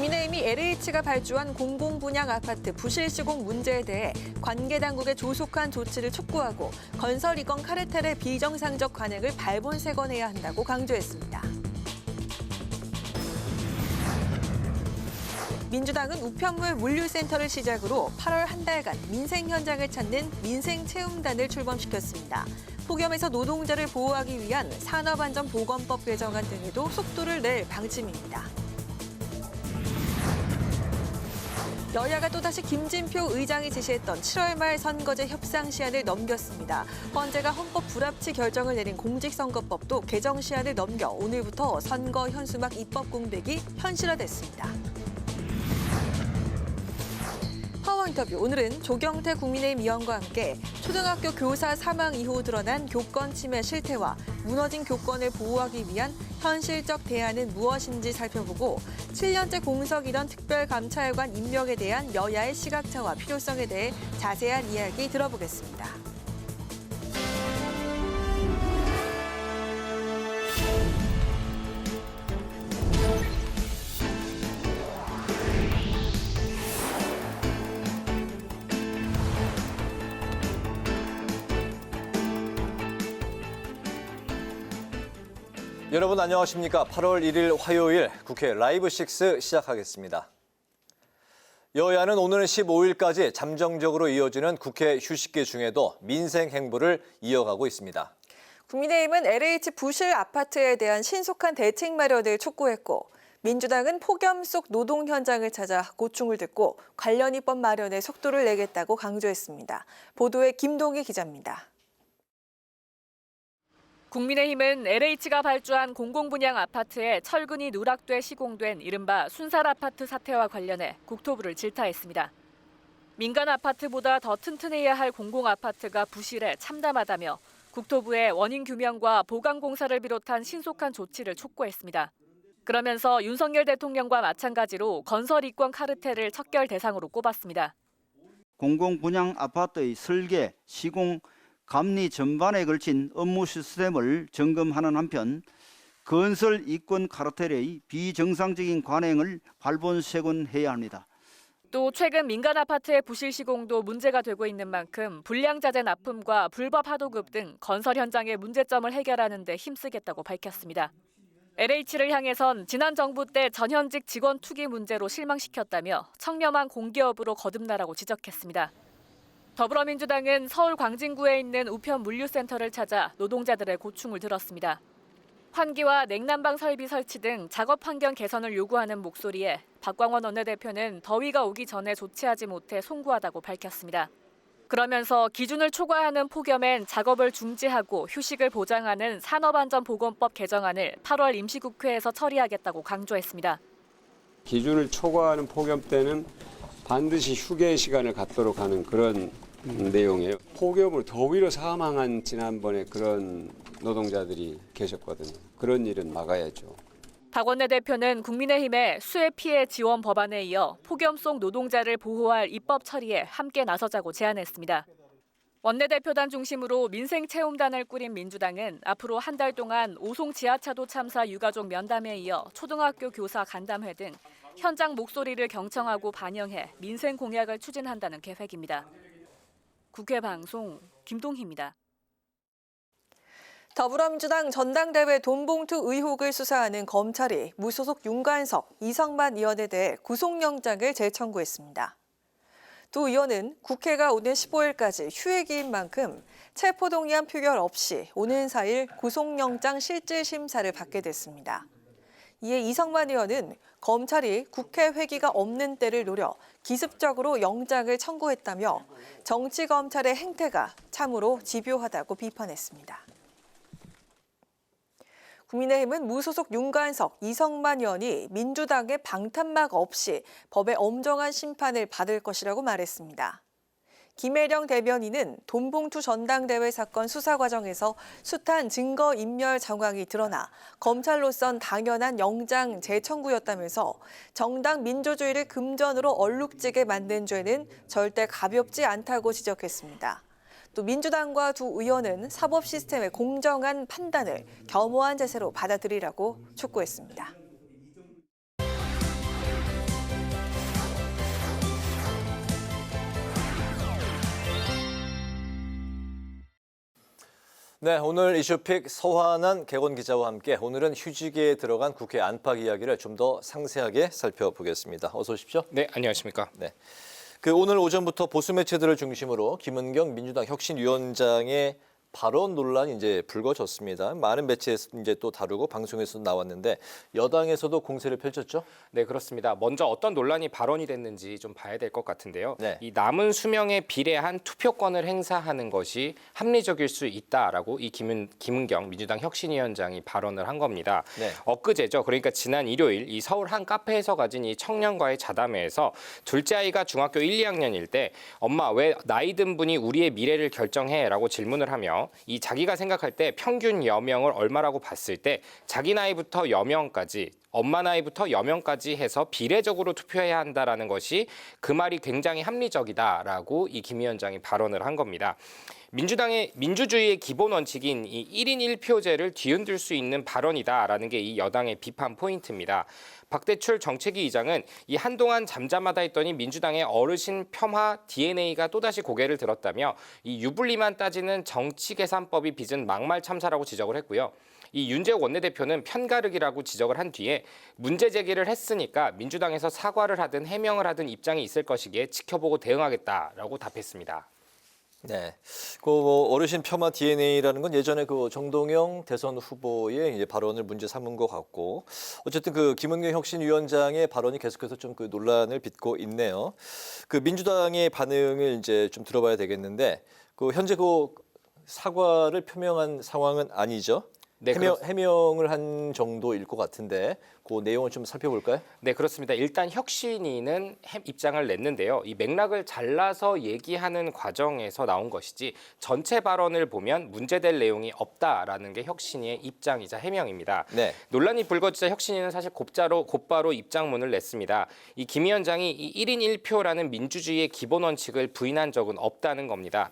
국민의힘이 LH가 발주한 공공분양 아파트 부실 시공 문제에 대해 관계 당국의 조속한 조치를 촉구하고 건설 이권 카르텔의 비정상적 관행을 발본색원해야 한다고 강조했습니다. 민주당은 우편물 물류센터를 시작으로 8월 한 달간 민생 현장을 찾는 민생체험단을 출범시켰습니다. 폭염에서 노동자를 보호하기 위한 산업안전보건법 개정안 등에도 속도를 낼 방침입니다. 여야가 또다시 김진표 의장이 제시했던 7월 말 선거제 협상 시한을 넘겼습니다. 헌재가 헌법 불합치 결정을 내린 공직선거법도 개정 시한을 넘겨 오늘부터 선거 현수막 입법 공백이 현실화됐습니다. 파워 인터뷰, 오늘은 조경태 국민의힘 위원과 함께 초등학교 교사 사망 이후 드러난 교권 침해 실태와 무너진 교권을 보호하기 위한 현실적 대안은 무엇인지 살펴보고 7년째 공석이던 특별감찰관 임명에 대한 여야의 시각차와 필요성에 대해 자세한 이야기 들어보겠습니다. 여러분 안녕하십니까? 8월 1일 화요일 국회 라이브 6 시작하겠습니다. 여야는 오늘 15일까지 잠정적으로 이어지는 국회 휴식기 중에도 민생 행보를 이어가고 있습니다. 국민의힘은 LH 부실 아파트에 대한 신속한 대책 마련을 촉구했고 민주당은 폭염 속 노동 현장을 찾아 고충을 듣고 관련 입법 마련에 속도를 내겠다고 강조했습니다. 보도에 김동희 기자입니다. 국민의힘은 LH가 발주한 공공분양 아파트에 철근이 누락돼 시공된 이른바 순살 아파트 사태와 관련해 국토부를 질타했습니다. 민간 아파트보다 더 튼튼해야 할 공공 아파트가 부실해 참담하다며 국토부에 원인 규명과 보강 공사를 비롯한 신속한 조치를 촉구했습니다. 그러면서 윤석열 대통령과 마찬가지로 건설 이권 카르텔을 척결 대상으로 꼽았습니다. 공공분양 아파트의 설계, 시공, 감리 전반에 걸친 업무 시스템을 점검하는 한편 건설 이권 카르텔의 비정상적인 관행을 발본색원해야 합니다. 또 최근 민간 아파트의 부실 시공도 문제가 되고 있는 만큼 불량자재 납품과 불법 하도급 등 건설 현장의 문제점을 해결하는 데 힘쓰겠다고 밝혔습니다. LH를 향해선 지난 정부 때 전현직 직원 투기 문제로 실망시켰다며 청렴한 공기업으로 거듭나라고 지적했습니다. 더불어민주당은 서울 광진구에 있는 우편 물류센터를 찾아 노동자들의 고충을 들었습니다. 환기와 냉난방 설비 설치 등 작업 환경 개선을 요구하는 목소리에 박광원 원내대표는 더위가 오기 전에 조치하지 못해 송구하다고 밝혔습니다. 그러면서 기준을 초과하는 폭염엔 작업을 중지하고 휴식을 보장하는 산업안전보건법 개정안을 8월 임시국회에서 처리하겠다고 강조했습니다. 기준을 초과하는 폭염 때는 반드시 휴게 시간을 갖도록 하는 그런 내용이에요. 폭염으로 더위로 사망한 지난번에 그런 노동자들이 계셨거든요. 그런 일은 막아야죠. 박 원내대표는 국민의힘의 수해 피해 지원 법안에 이어 폭염 속 노동자를 보호할 입법 처리에 함께 나서자고 제안했습니다. 원내대표단 중심으로 민생체험단을 꾸린 민주당은 앞으로 한 달 동안 오송 지하차도 참사 유가족 면담에 이어 초등학교 교사 간담회 등 현장 목소리를 경청하고 반영해 민생 공약을 추진한다는 계획입니다. 국회 방송 김동희입니다. 더불어민주당 전당대회 돈봉투 의혹을 수사하는 검찰이 무소속 윤관석, 이성만 의원에 대해 구속영장을 재청구했습니다. 두 의원은 국회가 오는 15일까지 휴회기인 만큼 체포동의안 표결 없이 오는 4일 구속영장 실질심사를 받게 됐습니다. 이에 이성만 의원은 검찰이 국회 회기가 없는 때를 노려 기습적으로 영장을 청구했다며 정치검찰의 행태가 참으로 집요하다고 비판했습니다. 국민의힘은 무소속 윤관석, 이성만 의원이 민주당의 방탄막 없이 법의 엄정한 심판을 받을 것이라고 말했습니다. 김혜령 대변인은 돈봉투 전당대회 사건 수사 과정에서 숱한 증거인멸 정황이 드러나 검찰로선 당연한 영장 재청구였다면서 정당 민주주의를 금전으로 얼룩지게 만든 죄는 절대 가볍지 않다고 지적했습니다. 또 민주당과 두 의원은 사법 시스템의 공정한 판단을 겸허한 자세로 받아들이라고 촉구했습니다. 네, 오늘 이슈픽 서환한 개건 기자와 함께 오늘은 휴직에 들어간 국회 안팎 이야기를 좀 더 상세하게 살펴보겠습니다. 어서 오십시오. 네, 안녕하십니까. 네. 오늘 오전부터 보수 매체들을 중심으로 김은경 민주당 혁신위원장의 발언 논란이 이제 불거졌습니다. 많은 매체에서 이제 또 다루고 방송에서도 나왔는데 여당에서도 공세를 펼쳤죠? 네, 그렇습니다. 먼저 어떤 논란이 발언이 됐는지 좀 봐야 될 것 같은데요. 네. 이 남은 수명에 비례한 투표권을 행사하는 것이 합리적일 수 있다라고 이 김은경 민주당 혁신위원장이 발언을 한 겁니다. 네. 엊그제죠. 그러니까 지난 일요일 이 서울 한 카페에서 가진 이 청년과의 자담회에서 둘째 아이가 중학교 1, 2학년일 때 엄마 왜 나이 든 분이 우리의 미래를 결정해?라고 질문을 하며 이 자기가 생각할 때 평균 여명을 얼마라고 봤을 때 자기 나이부터 여명까지 엄마 나이부터 여명까지 해서 비례적으로 투표해야 한다라는 것이 그 말이 굉장히 합리적이다라고 이 김 위원장이 발언을 한 겁니다. 민주주의의 기본 원칙인 이 1인 1표제를 뒤흔들 수 있는 발언이다라는 게 이 여당의 비판 포인트입니다. 박대출 정책위 의장은 이 한동안 잠잠하다 했더니 민주당의 어르신 폄하 DNA가 또다시 고개를 들었다며 이 유불리만 따지는 정치 계산법이 빚은 막말 참사라고 지적을 했고요. 이 윤재욱 원내대표는 편가르기라고 지적을 한 뒤에 문제 제기를 했으니까 민주당에서 사과를 하든 해명을 하든 입장이 있을 것이기에 지켜보고 대응하겠다라고 답했습니다. 네, 뭐 어르신 폄하 DNA라는 건 예전에 정동영 대선 후보의 이제 발언을 문제 삼은 것 같고, 어쨌든 김은경 혁신위원장의 발언이 계속해서 좀 논란을 빚고 있네요. 민주당의 반응을 이제 좀 들어봐야 되겠는데, 현재 사과를 표명한 상황은 아니죠? 네, 해명을 한 정도일 것 같은데 그 내용을 좀 살펴볼까요? 네, 그렇습니다. 일단 혁신위는 입장을 냈는데요. 이 맥락을 잘라서 얘기하는 과정에서 나온 것이지 전체 발언을 보면 문제될 내용이 없다라는 게 혁신위의 입장이자 해명입니다. 네. 논란이 불거지자 혁신위는 사실 곧바로 입장문을 냈습니다. 이 김 위원장이 이 1인 1표라는 민주주의의 기본 원칙을 부인한 적은 없다는 겁니다.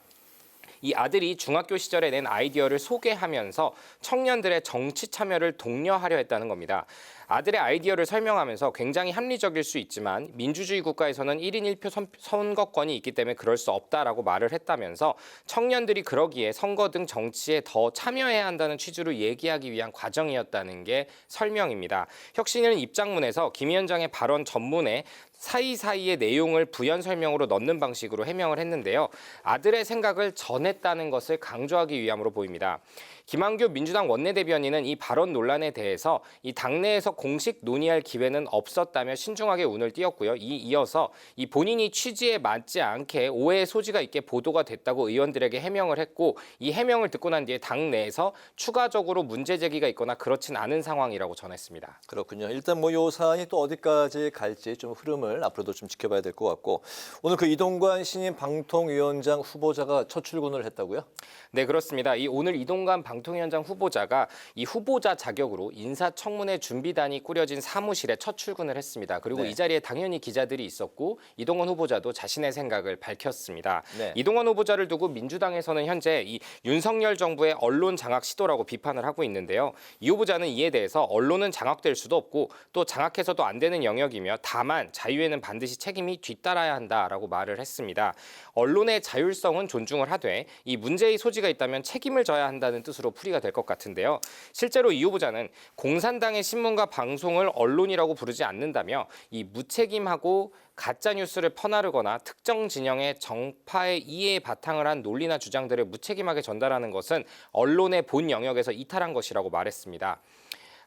이 아들이 중학교 시절에 낸 아이디어를 소개하면서 청년들의 정치 참여를 독려하려 했다는 겁니다. 아들의 아이디어를 설명하면서 굉장히 합리적일 수 있지만 민주주의 국가에서는 1인 1표 선거권이 있기 때문에 그럴 수 없다라고 말을 했다면서 청년들이 그러기에 선거 등 정치에 더 참여해야 한다는 취지로 얘기하기 위한 과정이었다는 게 설명입니다. 혁신위는 입장문에서 김 위원장의 발언 전문에 사이사이의 내용을 부연 설명으로 넣는 방식으로 해명을 했는데요. 아들의 생각을 전했다는 것을 강조하기 위함으로 보입니다. 김한규 민주당 원내대변인은 이 발언 논란에 대해서 이 당내에서 공식 논의할 기회는 없었다며 신중하게 운을 띄웠고요. 이어서 이 본인이 취지에 맞지 않게 오해의 소지가 있게 보도가 됐다고 의원들에게 해명을 했고 이 해명을 듣고 난 뒤에 당내에서 추가적으로 문제 제기가 있거나 그렇진 않은 상황이라고 전했습니다. 그렇군요. 일단 이 사안이 또 어디까지 갈지 좀 흐름을 앞으로도 좀 지켜봐야 될 것 같고, 오늘 이동관 신임 방통위원장 후보자가 첫 출근을 했다고요? 네, 그렇습니다. 오늘 이동관 방통위원장 후보자가 이 후보자 자격으로 인사청문회 준비단이 꾸려진 사무실에 첫 출근을 했습니다. 그리고 네. 이 자리에 당연히 기자들이 있었고 이동관 후보자도 자신의 생각을 밝혔습니다. 네. 이동관 후보자를 두고 민주당에서는 현재 이 윤석열 정부의 언론 장악 시도라고 비판을 하고 있는데요. 이 후보자는 이에 대해서 언론은 장악될 수도 없고 또 장악해서도 안 되는 영역이며 다만 자유에는 반드시 책임이 뒤따라야 한다라고 말을 했습니다. 언론의 자율성은 존중을 하되 이 문제의 소지가 있다면 책임을 져야 한다는 뜻으로 풀이가 될 것 같은데요. 실제로 이 후보자는 공산당의 신문과 방송을 언론이라고 부르지 않는다며 이 무책임하고 가짜 뉴스를 퍼나르거나 특정 진영의 정파의 이해에 바탕을 한 논리나 주장들을 무책임하게 전달하는 것은 언론의 본 영역에서 이탈한 것이라고 말했습니다.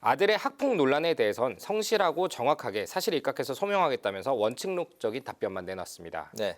아들의 학폭 논란에 대해선 성실하고 정확하게 사실에 입각해서 소명하겠다면서 원칙론적인 답변만 내놨습니다. 네.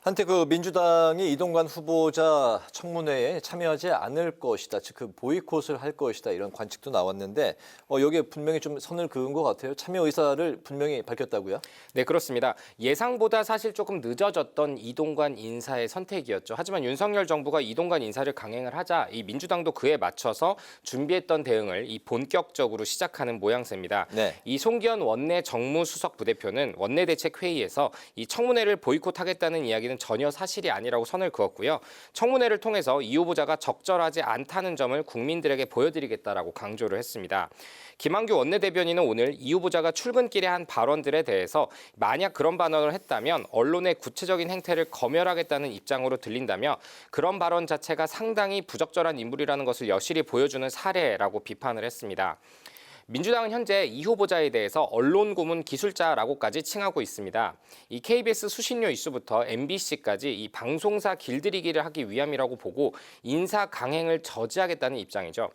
한때 민주당이 이동관 후보자 청문회에 참여하지 않을 것이다, 즉 보이콧을 할 것이다 이런 관측도 나왔는데 여기에 분명히 좀 선을 그은 것 같아요. 참여 의사를 분명히 밝혔다고요? 네, 그렇습니다. 예상보다 사실 조금 늦어졌던 이동관 인사의 선택이었죠. 하지만 윤석열 정부가 이동관 인사를 강행을 하자 이 민주당도 그에 맞춰서 준비했던 대응을 본격적으로 시작하는 모양새입니다. 네. 이 송기현 원내 정무수석 부대표는 원내대책회의에서 이 청문회를 보이콧하겠다는 있다는 이야기는 전혀 사실이 아니라고 선을 그었고요. 청문회를 통해서 이 후보자가 적절하지 않다는 점을 국민들에게 보여드리겠다라고 강조를 했습니다. 김한규 원내대변인은 오늘 이 후보자가 출근길에 한 발언들에 대해서 만약 그런 발언을 했다면 언론의 구체적인 행태를 검열하겠다는 입장으로 들린다며 그런 발언 자체가 상당히 부적절한 인물이라는 것을 여실히 보여주는 사례라고 비판을 했습니다. 민주당은 현재 이 후보자에 대해서 언론 고문 기술자라고까지 칭하고 있습니다. 이 KBS 수신료 이슈부터 MBC까지 이 방송사 길들이기를 하기 위함이라고 보고 인사 강행을 저지하겠다는 입장이죠.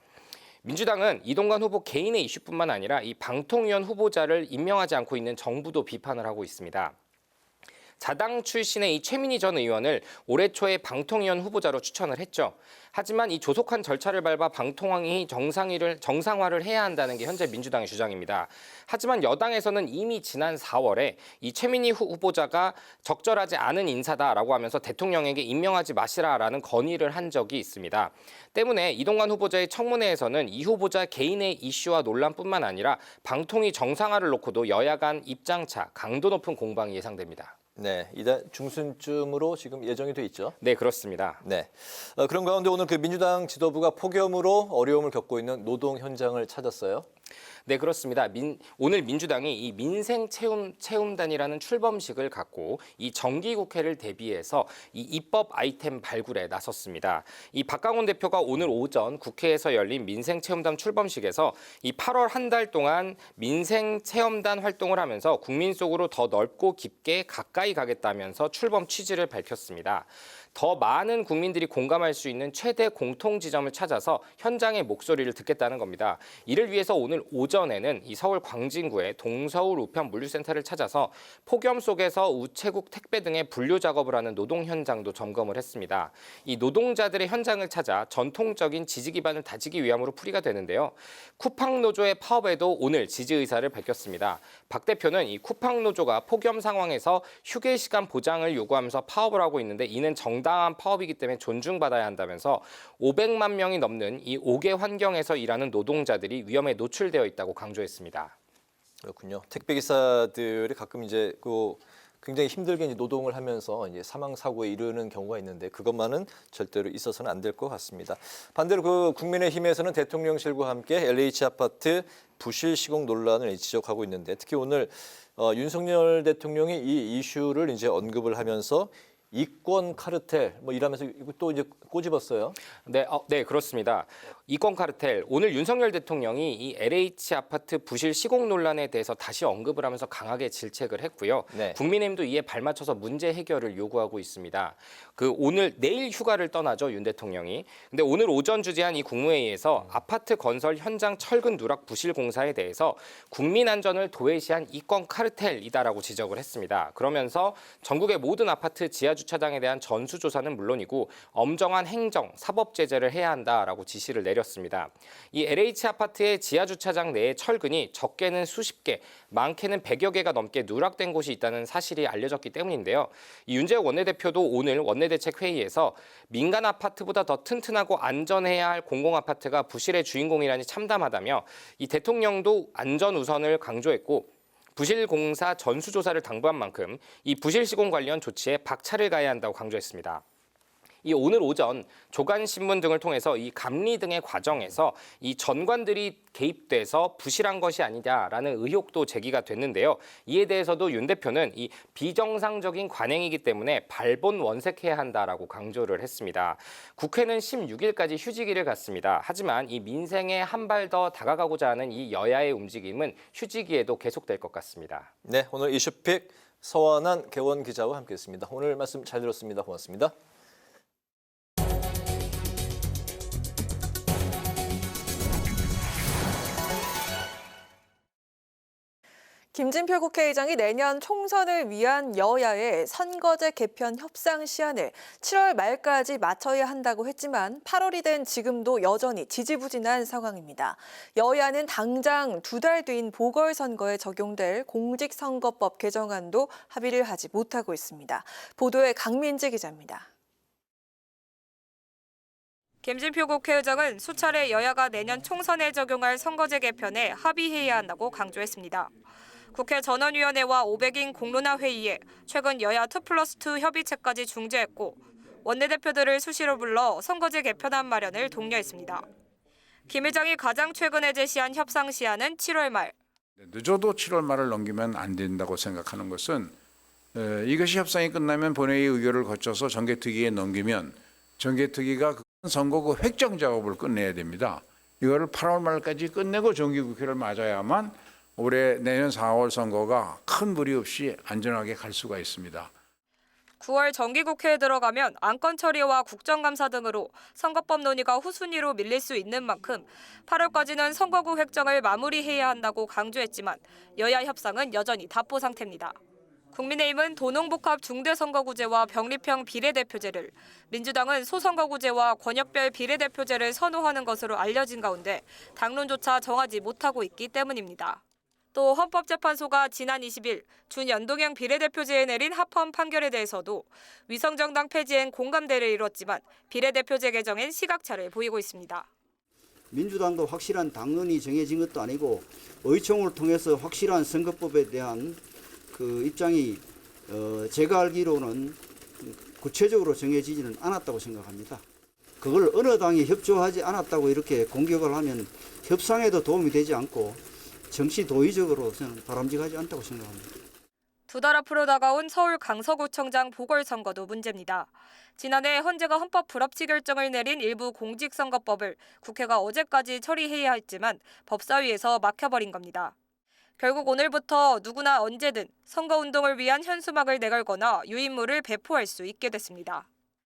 민주당은 이동관 후보 개인의 이슈뿐만 아니라 이 방통위원 후보자를 임명하지 않고 있는 정부도 비판을 하고 있습니다. 자당 출신의 이 최민희 전 의원을 올해 초에 방통위원 후보자로 추천을 했죠. 하지만 이 조속한 절차를 밟아 방통위 정상화를 해야 한다는 게 현재 민주당의 주장입니다. 하지만 여당에서는 이미 지난 4월에 이 최민희 후보자가 적절하지 않은 인사다라고 하면서 대통령에게 임명하지 마시라라는 건의를 한 적이 있습니다. 때문에 이동관 후보자의 청문회에서는 이 후보자 개인의 이슈와 논란뿐만 아니라 방통위 정상화를 놓고도 여야 간 입장차, 강도 높은 공방이 예상됩니다. 네, 이달 중순쯤으로 지금 예정이 돼 있죠. 네, 그렇습니다. 네. 그런 가운데 오늘 그 민주당 지도부가 폭염으로 어려움을 겪고 있는 노동 현장을 찾았어요. 네, 그렇습니다. 오늘 민주당이 이 민생체험단이라는 출범식을 갖고 이 정기국회를 대비해서 이 입법 아이템 발굴에 나섰습니다. 이 박강원 대표가 오늘 오전 국회에서 열린 민생체험단 출범식에서 이 8월 한 달 동안 민생체험단 활동을 하면서 국민 속으로 더 넓고 깊게 가까이 가겠다면서 출범 취지를 밝혔습니다. 더 많은 국민들이 공감할 수 있는 최대 공통 지점을 찾아서 현장의 목소리를 듣겠다는 겁니다. 이를 위해서 오늘 오전에는 이 서울 광진구의 동서울 우편 물류센터를 찾아서 폭염 속에서 우체국 택배 등의 분류 작업을 하는 노동 현장도 점검을 했습니다. 이 노동자들의 현장을 찾아 전통적인 지지 기반을 다지기 위함으로 풀이가 되는데요. 쿠팡 노조의 파업에도 오늘 지지 의사를 밝혔습니다. 박 대표는 이 쿠팡 노조가 폭염 상황에서 휴게 시간 보장을 요구하면서 파업을 하고 있는데 이는 정당한 파업이기 때문에 존중받아야 한다면서 500만 명이 넘는 이 5개 환경에서 일하는 노동자들이 위험에 노출되어 있다고 강조했습니다. 그렇군요. 택배 기사들이 가끔 이제 굉장히 힘들게 이제 노동을 하면서 이제 사망 사고에 이르는 경우가 있는데 그것만은 절대로 있어서는 안 될 것 같습니다. 반대로 그 국민의힘에서는 대통령실과 함께 LH 아파트 부실 시공 논란을 지적하고 있는데 특히 오늘 윤석열 대통령이 이 이슈를 이제 언급을 하면서 이권 카르텔 이러면서 이거 또 이제 꼬집었어요. 네, 그렇습니다. 이권 카르텔 오늘 윤석열 대통령이 이 LH 아파트 부실 시공 논란에 대해서 다시 언급을 하면서 강하게 질책을 했고요. 네. 국민의힘도 이에 발맞춰서 문제 해결을 요구하고 있습니다. 내일 휴가를 떠나죠, 윤 대통령이. 근데 오늘 오전 주재한 이 국무회의에서 아파트 건설 현장 철근 누락 부실 공사에 대해서 국민 안전을 도외시한 이권 카르텔이다라고 지적을 했습니다. 그러면서 전국의 모든 아파트 지하 주차장에 대한 전수조사는 물론이고 엄정한 행정, 사법 제재를 해야 한다라고 지시를 내렸습니다. 이 LH 아파트의 지하 주차장 내에 철근이 적게는 수십 개, 많게는 100여 개가 넘게 누락된 곳이 있다는 사실이 알려졌기 때문인데요. 이 윤재욱 원내대표도 오늘 원내대책회의에서 민간 아파트보다 더 튼튼하고 안전해야 할 공공아파트가 부실의 주인공이라니 참담하다며 이 대통령도 안전 우선을 강조했고 부실 공사 전수조사를 당부한 만큼 이 부실 시공 관련 조치에 박차를 가해야 한다고 강조했습니다. 이 오늘 오전 조간신문 등을 통해서 이 감리 등의 과정에서 이 전관들이 개입돼서 부실한 것이 아니냐라는 의혹도 제기가 됐는데요. 이에 대해서도 윤 대표는 이 비정상적인 관행이기 때문에 발본 원색해야 한다라고 강조를 했습니다. 국회는 16일까지 휴지기를 갖습니다. 하지만 이 민생에 한 발 더 다가가고자 하는 이 여야의 움직임은 휴지기에도 계속될 것 같습니다. 네, 오늘 이슈픽 서완한 개원 기자와 함께했습니다. 오늘 말씀 잘 들었습니다. 고맙습니다. 김진표 국회의장이 내년 총선을 위한 여야의 선거제 개편 협상 시한을 7월 말까지 맞춰야 한다고 했지만 8월이 된 지금도 여전히 지지부진한 상황입니다. 여야는 당장 2달 뒤인 보궐선거에 적용될 공직선거법 개정안도 합의를 하지 못하고 있습니다. 보도에 강민지 기자입니다. 김진표 국회의장은 수차례 여야가 내년 총선에 적용할 선거제 개편에 합의해야 한다고 강조했습니다. 국회 전원위원회와 500인 공론화 회의에 최근 여야 2+2 협의체까지 중재했고 원내대표들을 수시로 불러 선거제 개편안 마련을 독려했습니다. 김 의장이 가장 최근에 제시한 협상 시한은 7월 말. 늦어도 7월 말을 넘기면 안 된다고 생각하는 것은 이것이 협상이 끝나면 본회의 의결을 거쳐서 정개특위에 넘기면 정개특위가 선거구 획정 작업을 끝내야 됩니다. 이거를 8월 말까지 끝내고 정기국회를 맞아야만 올해 내년 4월 선거가 큰 무리 없이 안전하게 갈 수가 있습니다. 9월 정기국회에 들어가면 안건 처리와 국정감사 등으로 선거법 논의가 후순위로 밀릴 수 있는 만큼 8월까지는 선거구 획정을 마무리해야 한다고 강조했지만 여야 협상은 여전히 답보 상태입니다. 국민의힘은 도농복합 중대선거구제와 병립형 비례대표제를, 민주당은 소선거구제와 권역별 비례대표제를 선호하는 것으로 알려진 가운데 당론조차 정하지 못하고 있기 때문입니다. 또 헌법재판소가 지난 20일 준연동형 비례대표제에 내린 합헌 판결에 대해서도 위성정당 폐지엔 공감대를 이뤘지만 비례대표제 개정엔 시각차를 보이고 있습니다. 민주당도 확실한 당론이 정해진 것도 아니고 의총을 통해서 확실한 선거법에 대한 그 입장이 제가 알기로는 구체적으로 정해지지는 않았다고 생각합니다. 그걸 어느 당이 협조하지 않았다고 이렇게 공격을 하면 협상에도 도움이 되지 않고 정치 도의적으로 저는 바람직하지 않다고 생각합니다. 2달 앞으로 다가온 서울 강서구청장 보궐선거도 문제입니다. 지난해 헌재가 헌법 불합치 결정을 내린 일부 공직선거법을 국회가 어제까지 처리해야 했지만 법사위에서 막혀버린 겁니다. 결국 오늘부터 누구나 언제든 선거운동을 위한 현수막을 내걸거나 유인물을 배포할 수 있게 됐습니다.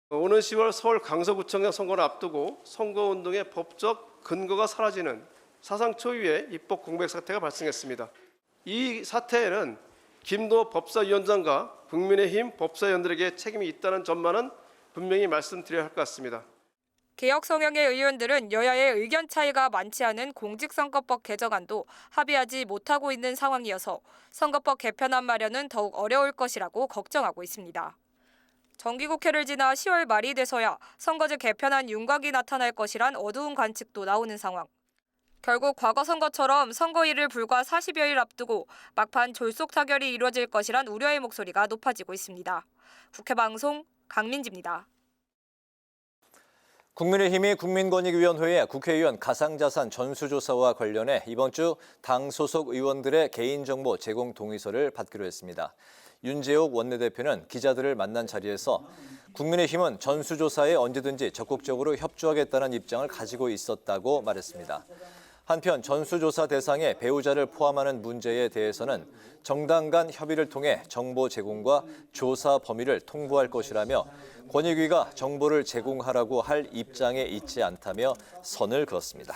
오는 10월 서울 강서구청장 선거를 앞두고 선거운동의 법적 근거가 사라지는 사상 초유의 입법 공백 사태가 발생했습니다. 이 사태에는 김도 법사위원장과 국민의힘 법사위원들에게 책임이 있다는 점만은 분명히 말씀드려야 할 것 같습니다. 개혁 성향의 의원들은 여야의 의견 차이가 많지 않은 공직선거법 개정안도 합의하지 못하고 있는 상황이어서 선거법 개편안 마련은 더욱 어려울 것이라고 걱정하고 있습니다. 정기국회를 지나 10월 말이 돼서야 선거제 개편안 윤곽이 나타날 것이란 어두운 관측도 나오는 상황. 결국 과거 선거처럼 선거일을 불과 40여일 앞두고 막판 졸속 타결이 이루어질 것이란 우려의 목소리가 높아지고 있습니다. 국회방송 강민지입니다. 국민의힘이 국민권익위원회에 국회의원 가상자산 전수조사와 관련해 이번 주 당 소속 의원들의 개인정보 제공 동의서를 받기로 했습니다. 윤재옥 원내대표는 기자들을 만난 자리에서 국민의힘은 전수조사에 언제든지 적극적으로 협조하겠다는 입장을 가지고 있었다고 말했습니다. 한편 전수조사 대상에 배우자를 포함하는 문제에 대해서는 정당 간 협의를 통해 정보 제공과 조사 범위를 통보할 것이라며 권익위가 정보를 제공하라고 할 입장에 있지 않다며 선을 그었습니다.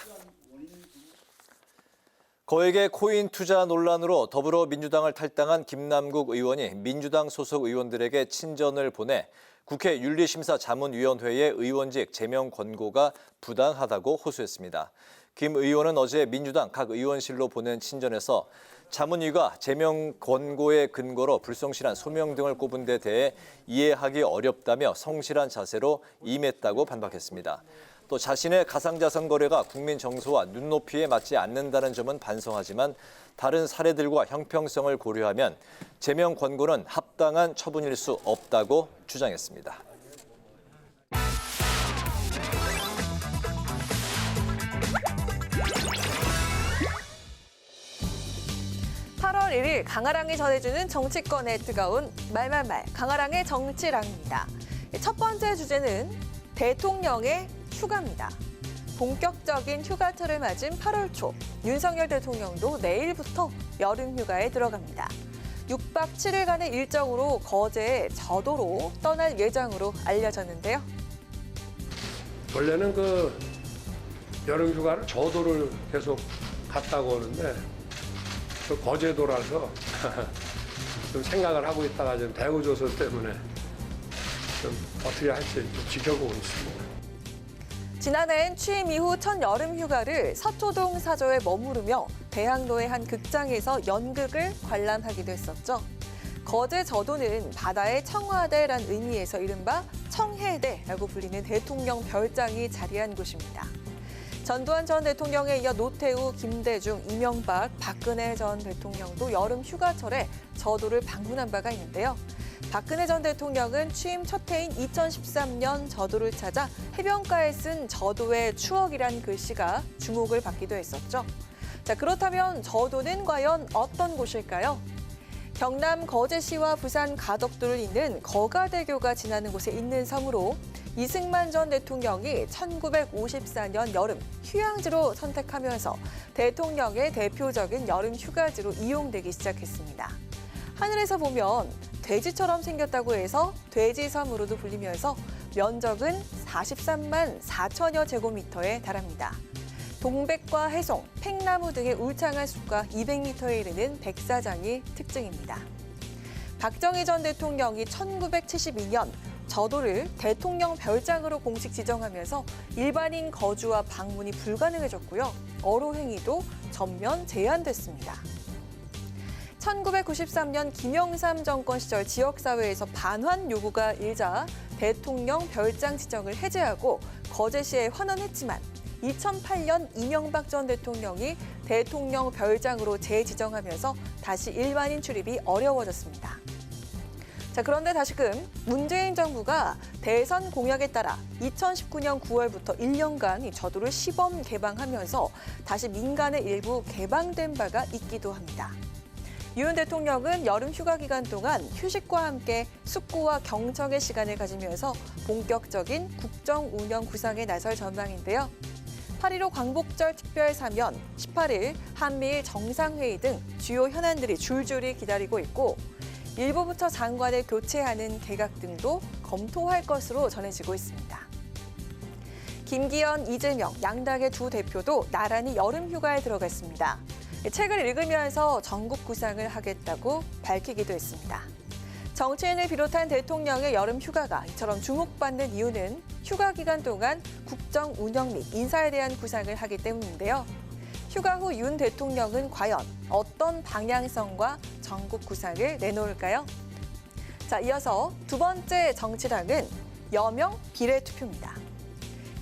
거액의 코인 투자 논란으로 더불어민주당을 탈당한 김남국 의원이 민주당 소속 의원들에게 친전을 보내 국회 윤리심사자문위원회의 의원직 제명 권고가 부당하다고 호소했습니다. 김 의원은 어제 민주당 각 의원실로 보낸 친전에서 자문위가 제명 권고의 근거로 불성실한 소명 등을 꼽은 데 대해 이해하기 어렵다며 성실한 자세로 임했다고 반박했습니다. 또 자신의 가상자산 거래가 국민 정서와 눈높이에 맞지 않는다는 점은 반성하지만 다른 사례들과 형평성을 고려하면 제명 권고는 합당한 처분일 수 없다고 주장했습니다. 8월 1일 강아랑이 전해주는 정치권에 뜨거운 말말말 강아랑의 정치랑입니다. 첫 번째 주제는 대통령의 휴가입니다. 본격적인 휴가철을 맞은 8월 초 윤석열 대통령도 내일부터 여름 휴가에 들어갑니다. 6박 7일간의 일정으로 거제에 저도로 떠날 예정으로 알려졌는데요. 원래는 그 여름 휴가를 저도를 계속 갔다고 오는데 거제도라서 좀 생각을 하고 있다가 좀 대우조선 때문에 좀 어떻게 할지 좀 지켜보고 있습니다. 지난해엔 취임 이후 첫 여름 휴가를 서초동 사저에 머무르며 대학로의 한 극장에서 연극을 관람하기도 했었죠. 거제 저도는 바다의 청와대란 의미에서 이른바 청해대라고 불리는 대통령 별장이 자리한 곳입니다. 전두환 전 대통령에 이어 노태우, 김대중, 이명박, 박근혜 전 대통령도 여름 휴가철에 저도를 방문한 바가 있는데요. 박근혜 전 대통령은 취임 첫 해인 2013년 저도를 찾아 해변가에 쓴 저도의 추억이란 글씨가 주목을 받기도 했었죠. 자, 그렇다면 저도는 과연 어떤 곳일까요? 경남 거제시와 부산 가덕도를 잇는 거가대교가 지나는 곳에 있는 섬으로 이승만 전 대통령이 1954년 여름 휴양지로 선택하면서 대통령의 대표적인 여름 휴가지로 이용되기 시작했습니다. 하늘에서 보면 돼지처럼 생겼다고 해서 돼지섬으로도 불리면서 면적은 43만 4천여 제곱미터에 달합니다. 동백과 해송, 팽나무 등의 울창한 숲과 200m에 이르는 백사장이 특징입니다. 박정희 전 대통령이 1972년 저도를 대통령 별장으로 공식 지정하면서 일반인 거주와 방문이 불가능해졌고요. 어로 행위도 전면 제한됐습니다. 1993년 김영삼 정권 시절 지역사회에서 반환 요구가 일자 대통령 별장 지정을 해제하고 거제시에 환원했지만 2008년 이명박 전 대통령이 대통령 별장으로 재지정하면서 다시 일반인 출입이 어려워졌습니다. 자, 그런데 다시금 문재인 정부가 대선 공약에 따라 2019년 9월부터 1년간 이 저도를 시범 개방하면서 다시 민간의 일부 개방된 바가 있기도 합니다. 윤 대통령은 여름 휴가 기간 동안 휴식과 함께 숙고와 경청의 시간을 가지면서 본격적인 국정 운영 구상에 나설 전망인데요. 8.15 광복절 특별 사면, 18일 한미일 정상회의 등 주요 현안들이 줄줄이 기다리고 있고 일부 부처 장관을 교체하는 개각 등도 검토할 것으로 전해지고 있습니다. 김기현, 이재명 양당의 두 대표도 나란히 여름 휴가에 들어갔습니다. 책을 읽으면서 전국 구상을 하겠다고 밝히기도 했습니다. 정치인을 비롯한 대통령의 여름 휴가가 이처럼 주목받는 이유는 휴가 기간 동안 국정 운영 및 인사에 대한 구상을 하기 때문인데요. 휴가 후 윤 대통령은 과연 어떤 방향성과 전국 구상을 내놓을까요? 자, 이어서 두 번째 정치당은 여명 비례투표입니다.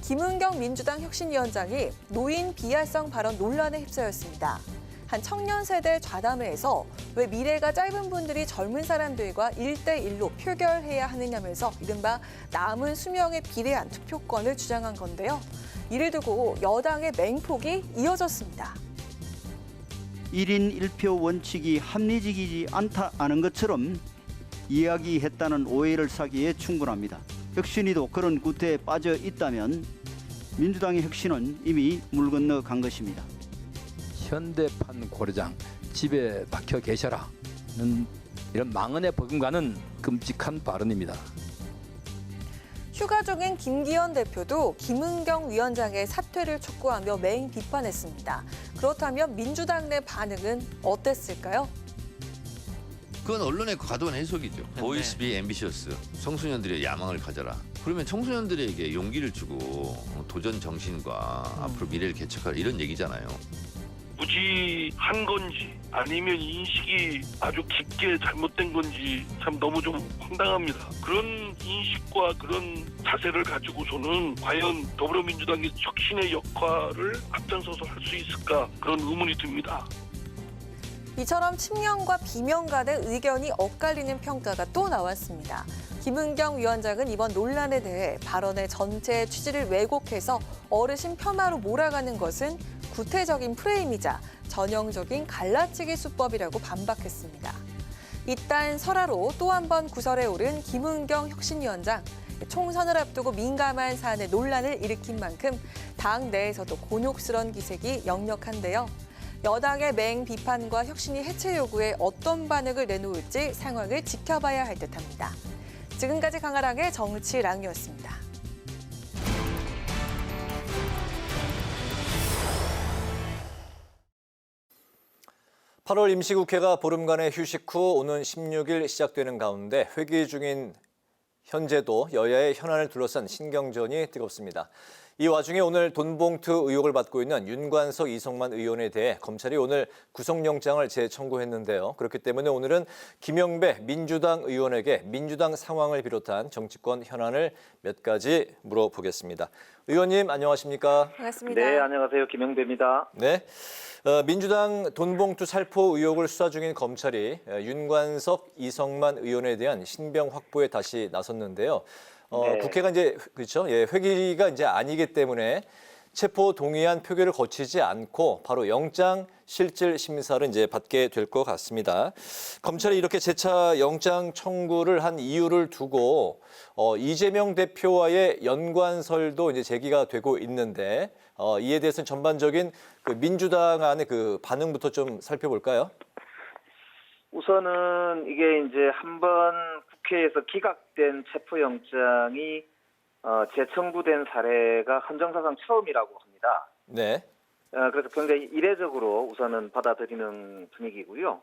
김은경 민주당 혁신위원장이 노인 비하성 발언 논란에 휩싸였습니다. 한 청년 세대 좌담회에서 왜 미래가 짧은 분들이 젊은 사람들과 1대1로 표결해야 하느냐면서 이른바 남은 수명에 비례한 투표권을 주장한 건데요. 이를 두고 여당의 맹폭이 이어졌습니다. 1인 1표 원칙이 합리적이지 않다는 것처럼 이야기했다는 오해를 사기에 충분합니다. 혁신위도 그런 구태에 빠져 있다면 민주당의 혁신은 이미 물 건너 간 것입니다. 현대판 고려장 집에 박혀 계셔라는 이런 망언에 버금가는 끔찍한 발언입니다. 휴가 중인 김기현 대표도 김은경 위원장의 사퇴를 촉구하며 맹 비판했습니다. 그렇다면 민주당 내 반응은 어땠을까요? 그건 언론의 과도한 해석이죠. 보이스 비 앰비셔스. 청소년들의 야망을 가져라. 그러면 청소년들에게 용기를 주고 도전 정신과 앞으로 미래를 개척할 이런 얘기잖아요. 무지한 건지 아니면 인식이 아주 깊게 잘못된 건지 참 너무 좀 황당합니다. 그런 인식과 그런 자세를 가지고서는 과연 더불어민주당의 혁신의 역할을 앞장서서 할 수 있을까 그런 의문이 듭니다. 이처럼 친명과 비명 간의 의견이 엇갈리는 평가가 또 나왔습니다. 김은경 위원장은 이번 논란에 대해 발언의 전체 취지를 왜곡해서 어르신 폄하로 몰아가는 것은 구태적인 프레임이자 전형적인 갈라치기 수법이라고 반박했습니다. 이딴 설화로 또 한 번 구설에 오른 김은경 혁신위원장. 총선을 앞두고 민감한 사안에 논란을 일으킨 만큼 당 내에서도 곤욕스러운 기색이 역력한데요. 여당의 맹 비판과 혁신위 해체 요구에 어떤 반응을 내놓을지 상황을 지켜봐야 할 듯합니다. 지금까지 강아랑의 정치랑이었습니다. 8월 임시국회가 보름간의 휴식 후 오는 16일 시작되는 가운데 회기 중인 현재도 여야의 현안을 둘러싼 신경전이 뜨겁습니다. 이 와중에 오늘 돈봉투 의혹을 받고 있는 윤관석, 이성만 의원에 대해 검찰이 오늘 구속영장을 재청구했는데요. 그렇기 때문에 오늘은 김영배 민주당 의원에게 민주당 상황을 비롯한 정치권 현안을 몇 가지 물어보겠습니다. 의원님 안녕하십니까? 반갑습니다. 네, 안녕하세요. 김영배입니다. 네. 민주당 돈봉투 살포 의혹을 수사 중인 검찰이 윤관석, 이성만 의원에 대한 신병 확보에 다시 나섰는데요. 네. 국회가 이제 그렇죠. 예, 회기가 이제 아니기 때문에 체포 동의안 표결을 거치지 않고 바로 영장 실질 심사를 이제 받게 될 것 같습니다. 검찰이 이렇게 재차 영장 청구를 한 이유를 두고 이재명 대표와의 연관설도 이제 제기가 되고 있는데 이에 대해서는 전반적인 그 민주당 안의 그 반응부터 좀 살펴볼까요? 우선은 이게 이제 한번 국회에서 기각된 체포영장이 재청구된 사례가 헌정사상 처음이라고 합니다. 네. 그래서 굉장히 이례적으로 우선은 받아들이는 분위기고요.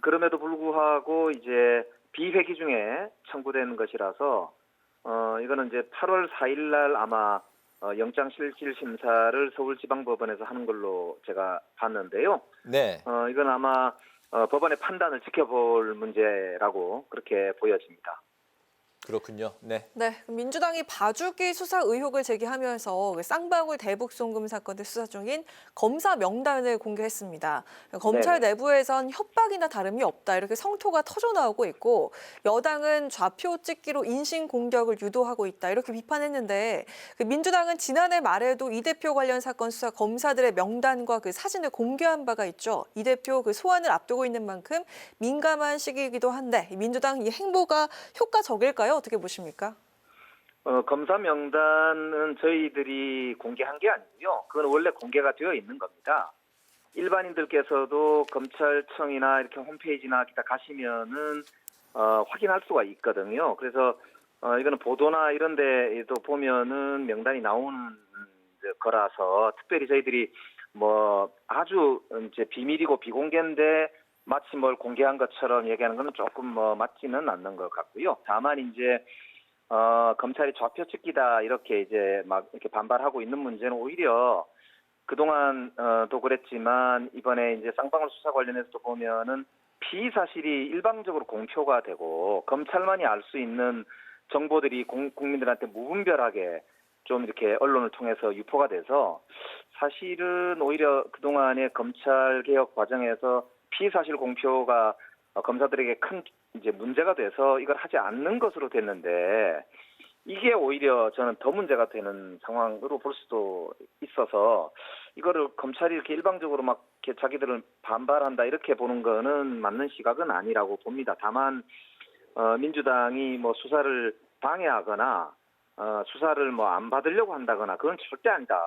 그럼에도 불구하고 이제 비회기 중에 청구된 것이라서 이거는 이제 8월 4일 날 아마 영장 실질 심사를 서울지방법원에서 하는 걸로 제가 봤는데요. 네. 이건 아마 법원의 판단을 지켜볼 문제라고 그렇게 보여집니다. 그렇군요. 네. 네, 민주당이 봐주기 수사 의혹을 제기하면서 쌍방울 대북 송금 사건을 수사 중인 검사 명단을 공개했습니다. 검찰 내부에선 협박이나 다름이 없다 이렇게 성토가 터져 나오고 있고 여당은 좌표 찍기로 인신 공격을 유도하고 있다 이렇게 비판했는데 민주당은 지난해 말에도 이 대표 관련 사건 수사 검사들의 명단과 그 사진을 공개한 바가 있죠. 이 대표 그 소환을 앞두고 있는 만큼 민감한 시기이기도 한데 민주당 이 행보가 효과적일까요? 어떻게 보십니까? 검사 명단은 저희들이 공개한 게 아니고요. 그건 원래 공개가 되어 있는 겁니다. 일반인들께서도 검찰청이나 이렇게 홈페이지나 기타 가시면은 확인할 수가 있거든요. 그래서 이거는 보도나 이런 데에도 보면은 명단이 나오는 거라서 특별히 저희들이 뭐 아주 이제 비밀이고 비공개인데 마치 뭘 공개한 것처럼 얘기하는 것은 조금 맞지는 않는 것 같고요. 다만 이제 검찰이 좌표 찍기다 이렇게 이제 막 이렇게 반발하고 있는 문제는 오히려 그동안도 그랬지만 이번에 이제 쌍방울 수사 관련해서도 보면은 피의 사실이 일방적으로 공표가 되고 검찰만이 알 수 있는 정보들이 국민들한테 무분별하게 좀 이렇게 언론을 통해서 유포가 돼서 사실은 오히려 그동안의 검찰 개혁 과정에서 피의 사실 공표가 검사들에게 큰 이제 문제가 돼서 이걸 하지 않는 것으로 됐는데 이게 오히려 저는 더 문제가 되는 상황으로 볼 수도 있어서 이거를 검찰이 이렇게 일방적으로 막 이렇게 자기들을 반발한다 이렇게 보는 거는 맞는 시각은 아니라고 봅니다. 다만 민주당이 뭐 수사를 방해하거나 수사를 뭐 안 받으려고 한다거나 그건 절대 아니다.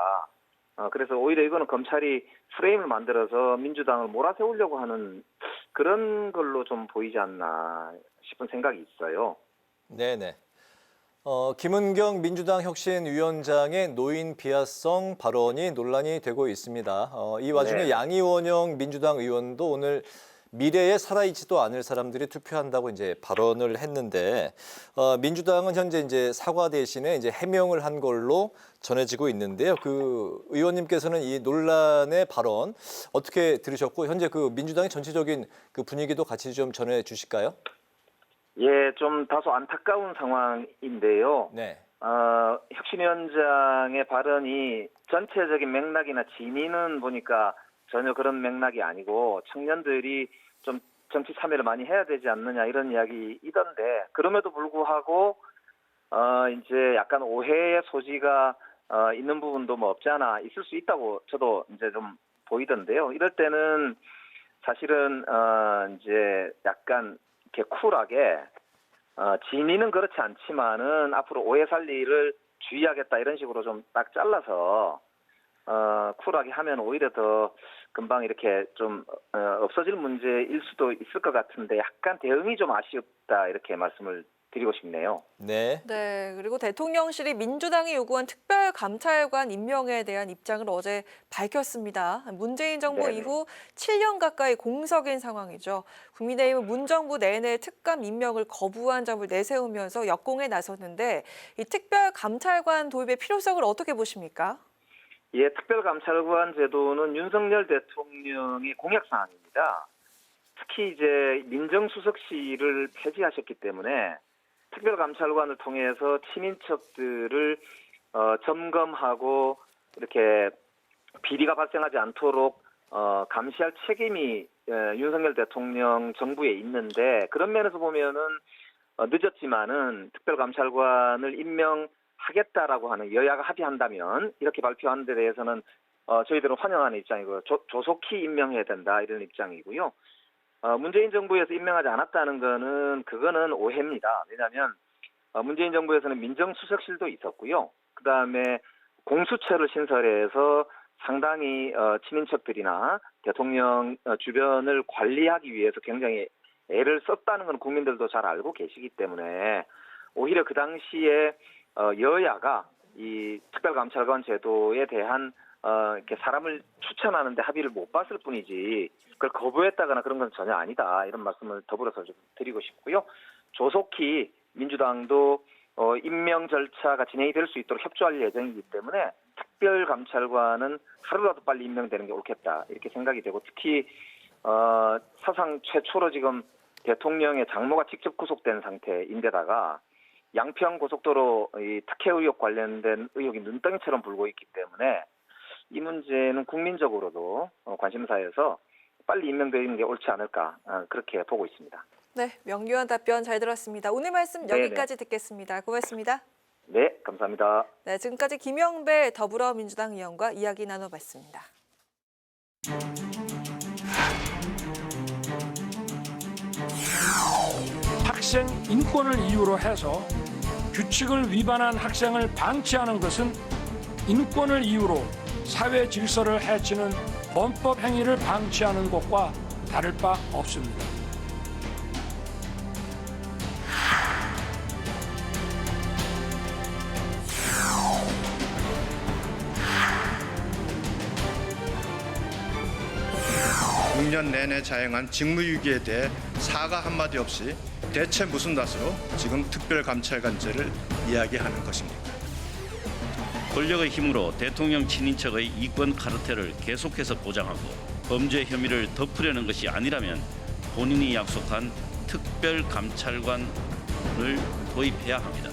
그래서 오히려 이거는 검찰이 프레임을 만들어서 민주당을 몰아세우려고 하는 그런 걸로 좀 보이지 않나 싶은 생각이 있어요. 네네. 김은경 민주당 혁신위원장의 노인 비하성 발언이 논란이 되고 있습니다. 이 와중에 네. 양이원영 민주당 의원도 오늘 미래에 살아있지도 않을 사람들이 투표한다고 이제 발언을 했는데 민주당은 현재 이제 사과 대신에 이제 해명을 한 걸로 전해지고 있는데요. 그 의원님께서는 이 논란의 발언 어떻게 들으셨고 현재 그 민주당의 전체적인 그 분위기도 같이 좀 전해 주실까요? 예, 좀 다소 안타까운 상황인데요. 네. 혁신위원장의 발언이 전체적인 맥락이나 진위는 보니까 전혀 그런 맥락이 아니고 청년들이 좀 정치 참여를 많이 해야 되지 않느냐 이런 이야기이던데 그럼에도 불구하고 이제 약간 오해의 소지가 있는 부분도 뭐 없지 않아 있을 수 있다고 저도 이제 좀 보이던데요. 이럴 때는 사실은 이제 약간 이렇게 쿨하게 진위는 그렇지 않지만은 앞으로 오해 살 일을 주의하겠다 이런 식으로 좀 딱 잘라서 쿨하게 하면 오히려 더 금방 이렇게 좀 없어질 문제일 수도 있을 것 같은데 약간 대응이 좀 아쉽다 이렇게 말씀을 드리고 싶네요. 네. 네, 그리고 대통령실이 민주당이 요구한 특별감찰관 임명에 대한 입장을 어제 밝혔습니다. 문재인 정부 네네. 이후 7년 가까이 공석인 상황이죠. 국민의힘은 문정부 내내 특감 임명을 거부한 점을 내세우면서 역공에 나섰는데 이 특별감찰관 도입의 필요성을 어떻게 보십니까? 예, 특별감찰관 제도는 윤석열 대통령의 공약 사항입니다. 특히 이제 민정수석실을 폐지하셨기 때문에 특별감찰관을 통해서 친인척들을 점검하고 이렇게 비리가 발생하지 않도록 감시할 책임이 윤석열 대통령 정부에 있는데 그런 면에서 보면은 늦었지만은 특별감찰관을 임명하겠다라고 하는 여야가 합의한다면 이렇게 발표하는 데 대해서는 저희들은 환영하는 입장이고요. 조속히 임명해야 된다 이런 입장이고요. 문재인 정부에서 임명하지 않았다는 그거는 오해입니다. 왜냐하면 문재인 정부에서는 민정수석실도 있었고요. 그다음에 공수처를 신설해서 상당히 친인척들이나 대통령 주변을 관리하기 위해서 굉장히 애를 썼다는 건 국민들도 잘 알고 계시기 때문에 오히려 그 당시에 여야가 이 특별감찰관 제도에 대한 이렇게 사람을 추천하는데 합의를 못 봤을 뿐이지 그걸 거부했다거나 그런 건 전혀 아니다. 이런 말씀을 더불어서 좀 드리고 싶고요. 조속히 민주당도 임명 절차가 진행이 될 수 있도록 협조할 예정이기 때문에 특별감찰관은 하루라도 빨리 임명되는 게 옳겠다. 이렇게 생각이 되고 특히 사상 최초로 지금 대통령의 장모가 직접 구속된 상태인데다가 양평 고속도로 이 특혜 의혹 관련된 의혹이 눈덩이처럼 불고 있기 때문에 이 문제는 국민적으로도 관심사여서 빨리 임명되는 게 옳지 않을까 그렇게 보고 있습니다. 네, 명료한 답변 잘 들었습니다. 오늘 말씀 여기까지 듣겠습니다. 고맙습니다. 네, 감사합니다. 네, 지금까지 김영배 더불어민주당 의원과 이야기 나눠봤습니다. 학생 인권을 이유로 해서 규칙을 위반한 학생을 방치하는 것은 인권을 이유로 사회 질서를 해치는 범법 행위를 방치하는 것과 다를 바 없습니다. 육 년 내내 자행한 직무유기에 대해 사과 한마디 없이 대체 무슨 낯으로 지금 특별감찰관제를 이야기하는 것입니까? 권력의 힘으로 대통령 친인척의 이권 카르텔을 계속해서 보장하고 범죄 혐의를 덮으려는 것이 아니라면 본인이 약속한 특별감찰관을 도입해야 합니다.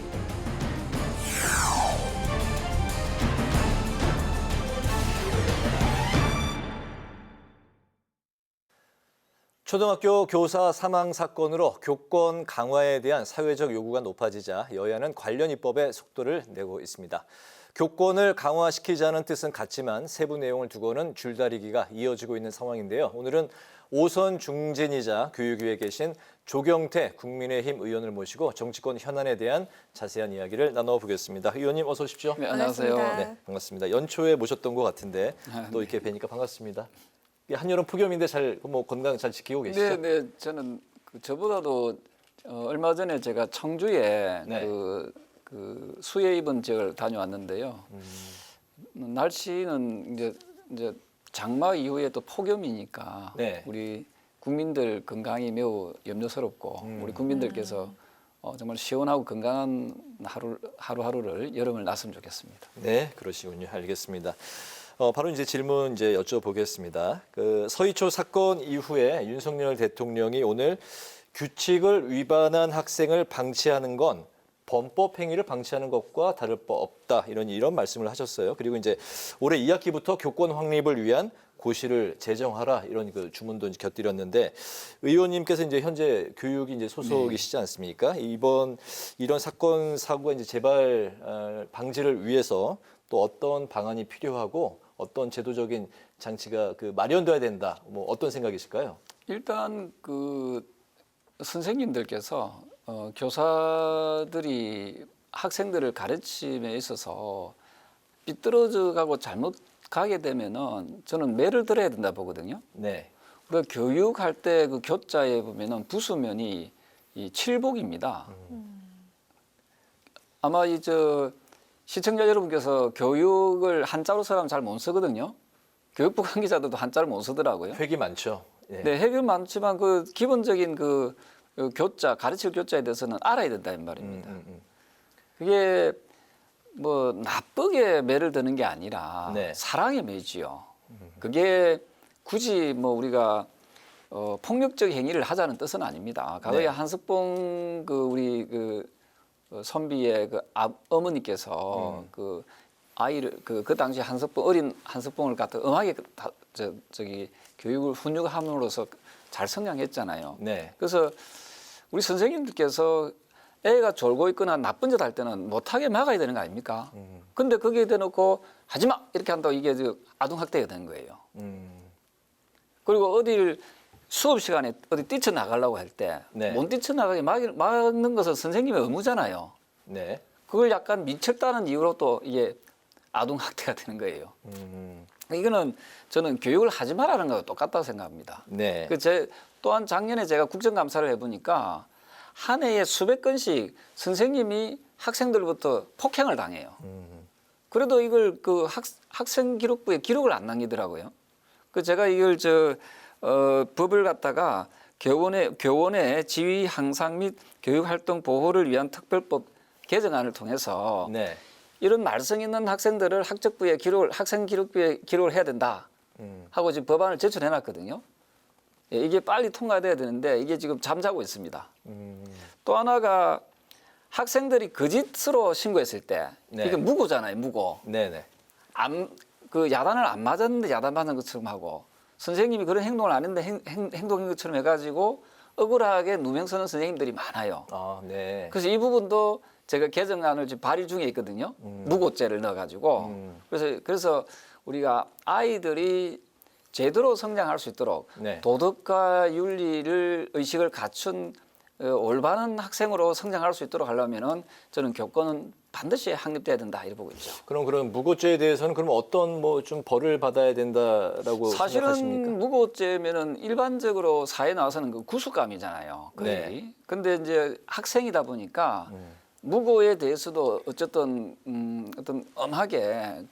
초등학교 교사 사망 사건으로 교권 강화에 대한 사회적 요구가 높아지자 여야는 관련 입법에 속도를 내고 있습니다. 교권을 강화시키자는 뜻은 같지만 세부 내용을 두고는 줄다리기가 이어지고 있는 상황인데요. 오늘은 오선 중진이자 교육위에 계신 조경태 국민의힘 의원을 모시고 정치권 현안에 대한 자세한 이야기를 나눠보겠습니다. 의원님 어서 오십시오. 네, 안녕하세요. 네, 반갑습니다. 연초에 모셨던 것 같은데 또 이렇게 뵈니까 반갑습니다. 한여름 폭염인데 잘 건강 잘 지키고 계시죠? 네, 저는 저보다도 얼마 전에 제가 청주에 네. 그 수해 입은 지역을 다녀왔는데요. 날씨는 이제 장마 이후에 또 폭염이니까 네. 우리 국민들 건강이 매우 염려스럽고 우리 국민들께서 정말 시원하고 건강한 하루하루를 여름을 났으면 좋겠습니다. 네, 그러시군요. 알겠습니다. 바로 이제 질문 여쭤보겠습니다. 그 서희초 사건 이후에 윤석열 대통령이 오늘 규칙을 위반한 학생을 방치하는 건 범법 행위를 방치하는 것과 다를 바 없다 이런 말씀을 하셨어요. 그리고 이제 올해 2학기부터 교권 확립을 위한 고시를 제정하라 이런 그 주문도 이제 곁들였는데 의원님께서 이제 현재 교육이 이제 소속이시지 않습니까? 이런 사건 사고가 이제 재발 방지를 위해서 또 어떤 방안이 필요하고 어떤 제도적인 장치가 마련돼야 된다. 뭐 어떤 생각이실까요? 일단 선생님들께서 교사들이 학생들을 가르침에 있어서 삐뚤어져가고 잘못 가게 되면은 저는 매를 들어야 된다 보거든요. 네. 우리가 교육할 때 그 교자에 보면은 부수면이 이 칠복입니다. 아마 시청자 여러분께서 교육을 한자로 쓰라면 잘 못 쓰거든요. 교육부 관계자들도 한자를 못 쓰더라고요. 획이 많죠. 예. 네, 획은 많지만 그 기본적인 그 교자, 가르칠 교자에 대해서는 알아야 된다 이 말입니다. 그게 뭐 나쁘게 매를 드는 게 아니라 네. 사랑에 매지요. 그게 굳이 뭐 우리가 폭력적 행위를 하자는 뜻은 아닙니다. 과거에 네. 한석봉 우리 선비의 어머니께서 그 아이를 그 당시 어린 한석봉을 갖다 엄하게 교육을 훈육함으로써 잘 성장했잖아요. 네. 그래서 우리 선생님들께서 애가 졸고 있거나 나쁜 짓 할 때는 못하게 막아야 되는 거 아닙니까? 근데 거기에 대놓고 하지 마 이렇게 한다고 이게 아동학대가 되는 거예요. 그리고 어디를 수업 시간에 어디 뛰쳐나가려고 할 때 못 뛰쳐나가게 막는 것은 선생님의 의무잖아요. 네. 그걸 약간 미쳤다는 이유로 또 이게 아동학대가 되는 거예요. 이거는 저는 교육을 하지 말라는 거와 똑같다고 생각합니다. 네. 또한 작년에 제가 국정감사를 해보니까 한 해에 수백 건씩 선생님이 학생들부터 폭행을 당해요. 그래도 이걸 그 학생 기록부에 기록을 안 남기더라고요. 제가 이걸 법을 갖다가 교원의 지위 향상 및 교육활동 보호를 위한 특별법 개정안을 통해서 네. 이런 말썽 있는 학생들을 학생 기록부에 기록을 해야 된다 하고 지금 법안을 제출해 놨거든요. 예, 이게 빨리 통과돼야 되는데 이게 지금 잠자고 있습니다. 또 하나가 학생들이 거짓으로 신고했을 때 네. 이게 무고잖아요, 무고. 네네. 야단을 안 맞았는데 야단 맞은 것처럼 하고 선생님이 그런 행동을 안 했는데 행동인 것처럼 해가지고 억울하게 누명 쓰는 선생님들이 많아요. 아, 네. 그래서 이 부분도 제가 개정안을 지금 발의 중에 있거든요. 무고죄를 넣어가지고 그래서 우리가 아이들이 제대로 성장할 수 있도록 네. 도덕과 윤리를 의식을 갖춘 올바른 학생으로 성장할 수 있도록 하려면은 저는 교권은 반드시 확립돼야 된다 이렇게 보고 있죠. 그럼 무고죄에 대해서는 그럼 어떤 뭐 좀 벌을 받아야 된다라고 사실은 생각하십니까? 무고죄면은 일반적으로 사회에 나와서는 그 구속감이잖아요. 거의. 네. 근데 이제 학생이다 보니까 무고에 대해서도 어쨌든 어떤 엄하게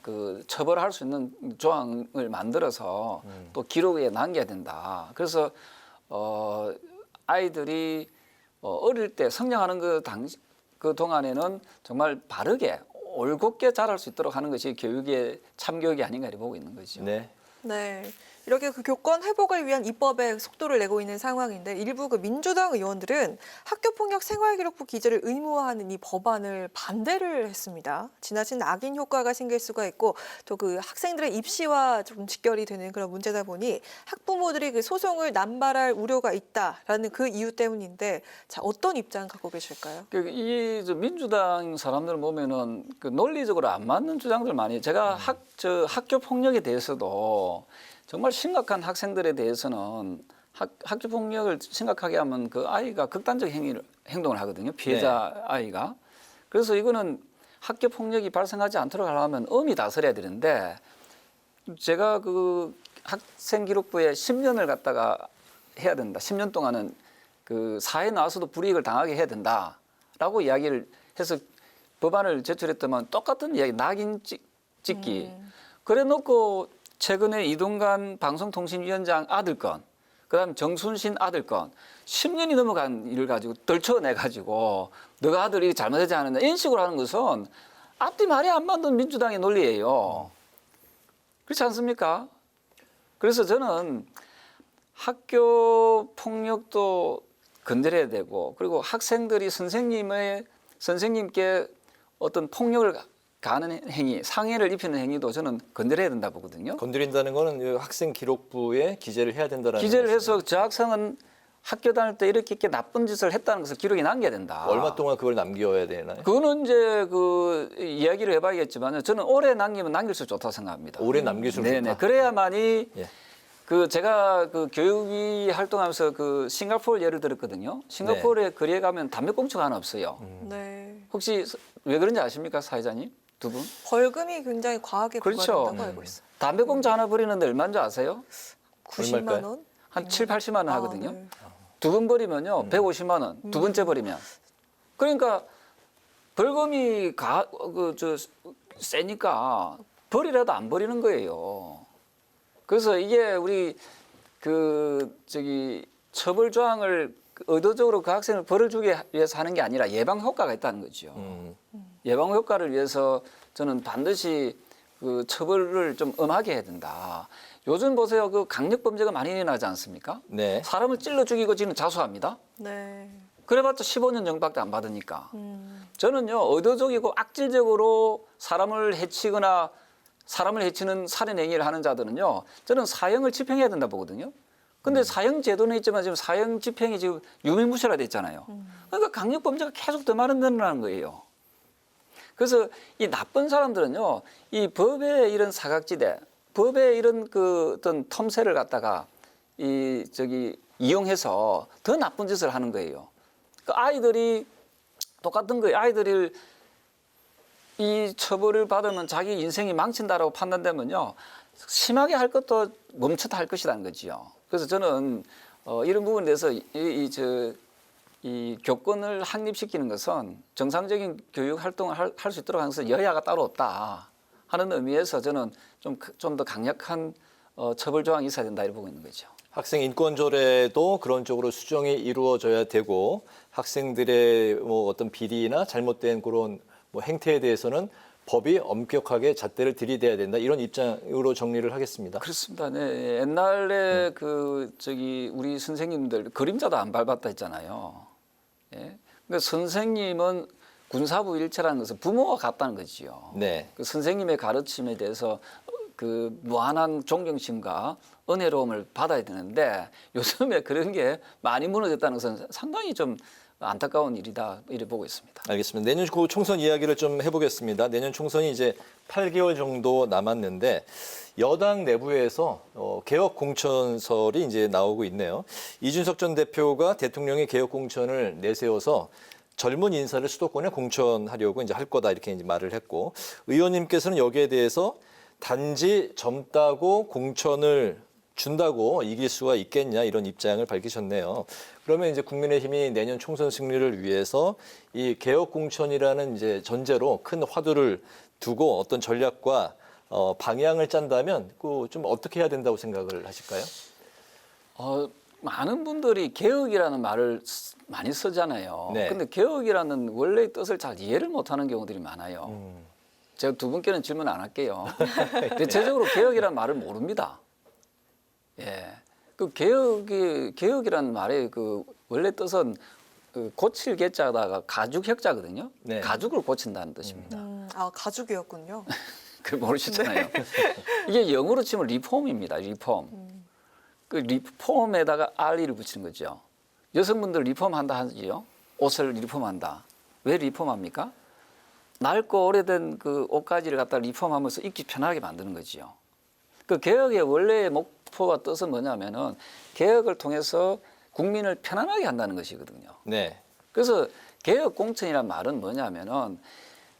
처벌할 수 있는 조항을 만들어서 또 기록에 남겨야 된다. 그래서 아이들이 어릴 때 성장하는 그 동안에는 정말 바르게 올곧게 자랄 수 있도록 하는 것이 교육의 참교육이 아닌가 이렇게 보고 있는 거죠. 네. 네. 이렇게 그 교권 회복을 위한 입법에 속도를 내고 있는 상황인데 일부 그 민주당 의원들은 학교폭력 생활기록부 기재를 의무화하는 이 법안을 반대를 했습니다. 지나친 악인 효과가 생길 수가 있고 또 그 학생들의 입시와 좀 직결이 되는 그런 문제다 보니 학부모들이 그 소송을 남발할 우려가 있다라는 그 이유 때문인데 자 어떤 입장 갖고 계실까요? 이 민주당 사람들 보면은 그 논리적으로 안 맞는 주장들 많이 해요. 제가 학교 폭력에 대해서도 정말 심각한 학생들에 대해서는 학교 폭력을 심각하게 하면 그 아이가 극단적 행동을 하거든요. 피해자 네. 아이가. 그래서 이거는 학교 폭력이 발생하지 않도록 하려면 엄히 다스려야 되는데 제가 그 학생 기록부에 10년을 갖다가 해야 된다. 10년 동안은 그 사회에 나와서도 불이익을 당하게 해야 된다라고 이야기를 해서 법안을 제출했더만 똑같은 이야기, 낙인 찍기. 그래 놓고 최근에 이동관 방송통신위원장 아들 건, 그다음에 정순신 아들 건 10년이 넘어간 일을 가지고 떨쳐내가지고 너가 아들이 잘못하지 않았냐 이런 식으로 하는 것은 앞뒤 말이 안 맞는 민주당의 논리예요. 그렇지 않습니까? 그래서 저는 학교 폭력도 건드려야 되고 그리고 학생들이 선생님께 어떤 폭력을 가하는 행위, 상해를 입히는 행위도 저는 건드려야 된다 보거든요. 건드린다는 거는 학생 기록부에 기재를 해야 된다는 기재를 해서 저 학생은 학교 다닐 때 이렇게 나쁜 짓을 했다는 것을 기록에 남겨야 된다. 얼마 동안 그걸 남겨야 되나요? 그거는 이제 그 이야기를 해봐야겠지만 저는 오래 남기면 남길수록 좋다고 생각합니다. 오래 남길수록 네네. 좋다. 그래야만이 예. 제가 그 교육위 활동하면서 그 싱가포르 예를 들었거든요. 싱가포르에 거리에 가면 담배꽁초가 하나 없어요. 네. 혹시 왜 그런지 아십니까, 사회자님? 두 분? 벌금이 굉장히 과하게 그렇죠. 부과된다고 알고 있어요. 담배꽁초 하나 버리는데 얼마인 줄 아세요? 90만 원? 한 7, 80만 원 하거든요. 네. 두 번 버리면요, 150만 원. 두 번째 버리면. 그러니까 벌금이 세니까 버리라도 안 버리는 거예요. 그래서 이게 우리 처벌 조항을 의도적으로 그 학생을 벌을 주기 위해서 하는 게 아니라 예방 효과가 있다는 거죠. 예방 효과를 위해서 저는 반드시 그 처벌을 좀 엄하게 해야 된다. 요즘 보세요, 그 강력 범죄가 많이 일어나지 않습니까? 네. 사람을 찔러 죽이고 지는 자수합니다. 네. 그래봤자 15년 정밖에 안 받으니까. 저는요, 의도적이고 악질적으로 사람을 해치거나 사람을 해치는 살인 행위를 하는 자들은요, 저는 사형을 집행해야 된다 보거든요. 근데 사형 제도는 있지만 지금 사형 집행이 지금 유명무실화 됐잖아요. 그러니까 강력 범죄가 계속 더 늘어나는 거예요. 그래서 이 나쁜 사람들은요, 이 법의 이런 사각지대, 법의 이런 그 어떤 텀새를 갖다가 이용해서 더 나쁜 짓을 하는 거예요. 그 아이들이 똑같은 거예요. 아이들이 이 처벌을 받으면 자기 인생이 망친다라고 판단되면요, 심하게 할 것도 멈춰다 할 것이라는 거지요. 그래서 저는 이런 부분에 대해서 이 교권을 확립시키는 것은 정상적인 교육 활동을 할 수 있도록 하는 것은 여야가 따로 없다 하는 의미에서 저는 좀 더 강력한 처벌 조항이 있어야 된다 이렇게 보고 있는 거죠. 학생 인권 조례도 그런 쪽으로 수정이 이루어져야 되고 학생들의 뭐 어떤 비리나 잘못된 그런 뭐 행태에 대해서는 법이 엄격하게 잣대를 들이대야 된다 이런 입장으로 정리를 하겠습니다. 그렇습니다. 네. 옛날에 우리 선생님들 그림자도 안 밟았다 했잖아요. 예. 그러니까 선생님은 군사부 일체라는 것은 부모와 같다는 거지요. 네. 그 선생님의 가르침에 대해서 그 무한한 존경심과 은혜로움을 받아야 되는데 요즘에 그런 게 많이 무너졌다는 것은 상당히 좀 안타까운 일이다 이렇게 보고 있습니다. 알겠습니다. 내년 총선 이야기를 좀 해보겠습니다. 내년 총선이 이제 8개월 정도 남았는데 여당 내부에서 개혁 공천설이 이제 나오고 있네요. 이준석 전 대표가 대통령의 개혁 공천을 내세워서 젊은 인사를 수도권에 공천하려고 이제 할 거다 이렇게 이제 말을 했고 의원님께서는 여기에 대해서 단지 젊다고 공천을 준다고 이길 수가 있겠냐 이런 입장을 밝히셨네요. 그러면 이제 국민의힘이 내년 총선 승리를 위해서 이 개혁 공천이라는 이제 전제로 큰 화두를 두고 어떤 전략과 방향을 짠다면 그 좀 어떻게 해야 된다고 생각을 하실까요? 많은 분들이 개혁이라는 말을 많이 쓰잖아요. 네. 근데 개혁이라는 원래의 뜻을 잘 이해를 못하는 경우들이 많아요. 제가 두 분께는 질문 안 할게요. 대체적으로 개혁이라는 말을 모릅니다. 예, 그 개혁이라는 말의 그 원래 뜻은 고칠 개자다가 가죽혁자거든요. 네. 가죽을 고친다는 뜻입니다. 가죽이었군요. 그 모르시잖아요. 이게 영어로 치면 리폼입니다. 리폼. 그 리폼에다가 RE를 붙이는 거죠. 여성분들 리폼한다 하지요. 옷을 리폼한다. 왜 리폼합니까? 낡고 오래된 그 옷가지를 갖다 리폼하면서 입기 편하게 만드는 거지요. 그 개혁의 원래의 목표와 뜻은 뭐냐면은 개혁을 통해서 국민을 편안하게 한다는 것이거든요. 네. 그래서 개혁 공천이란 말은 뭐냐면은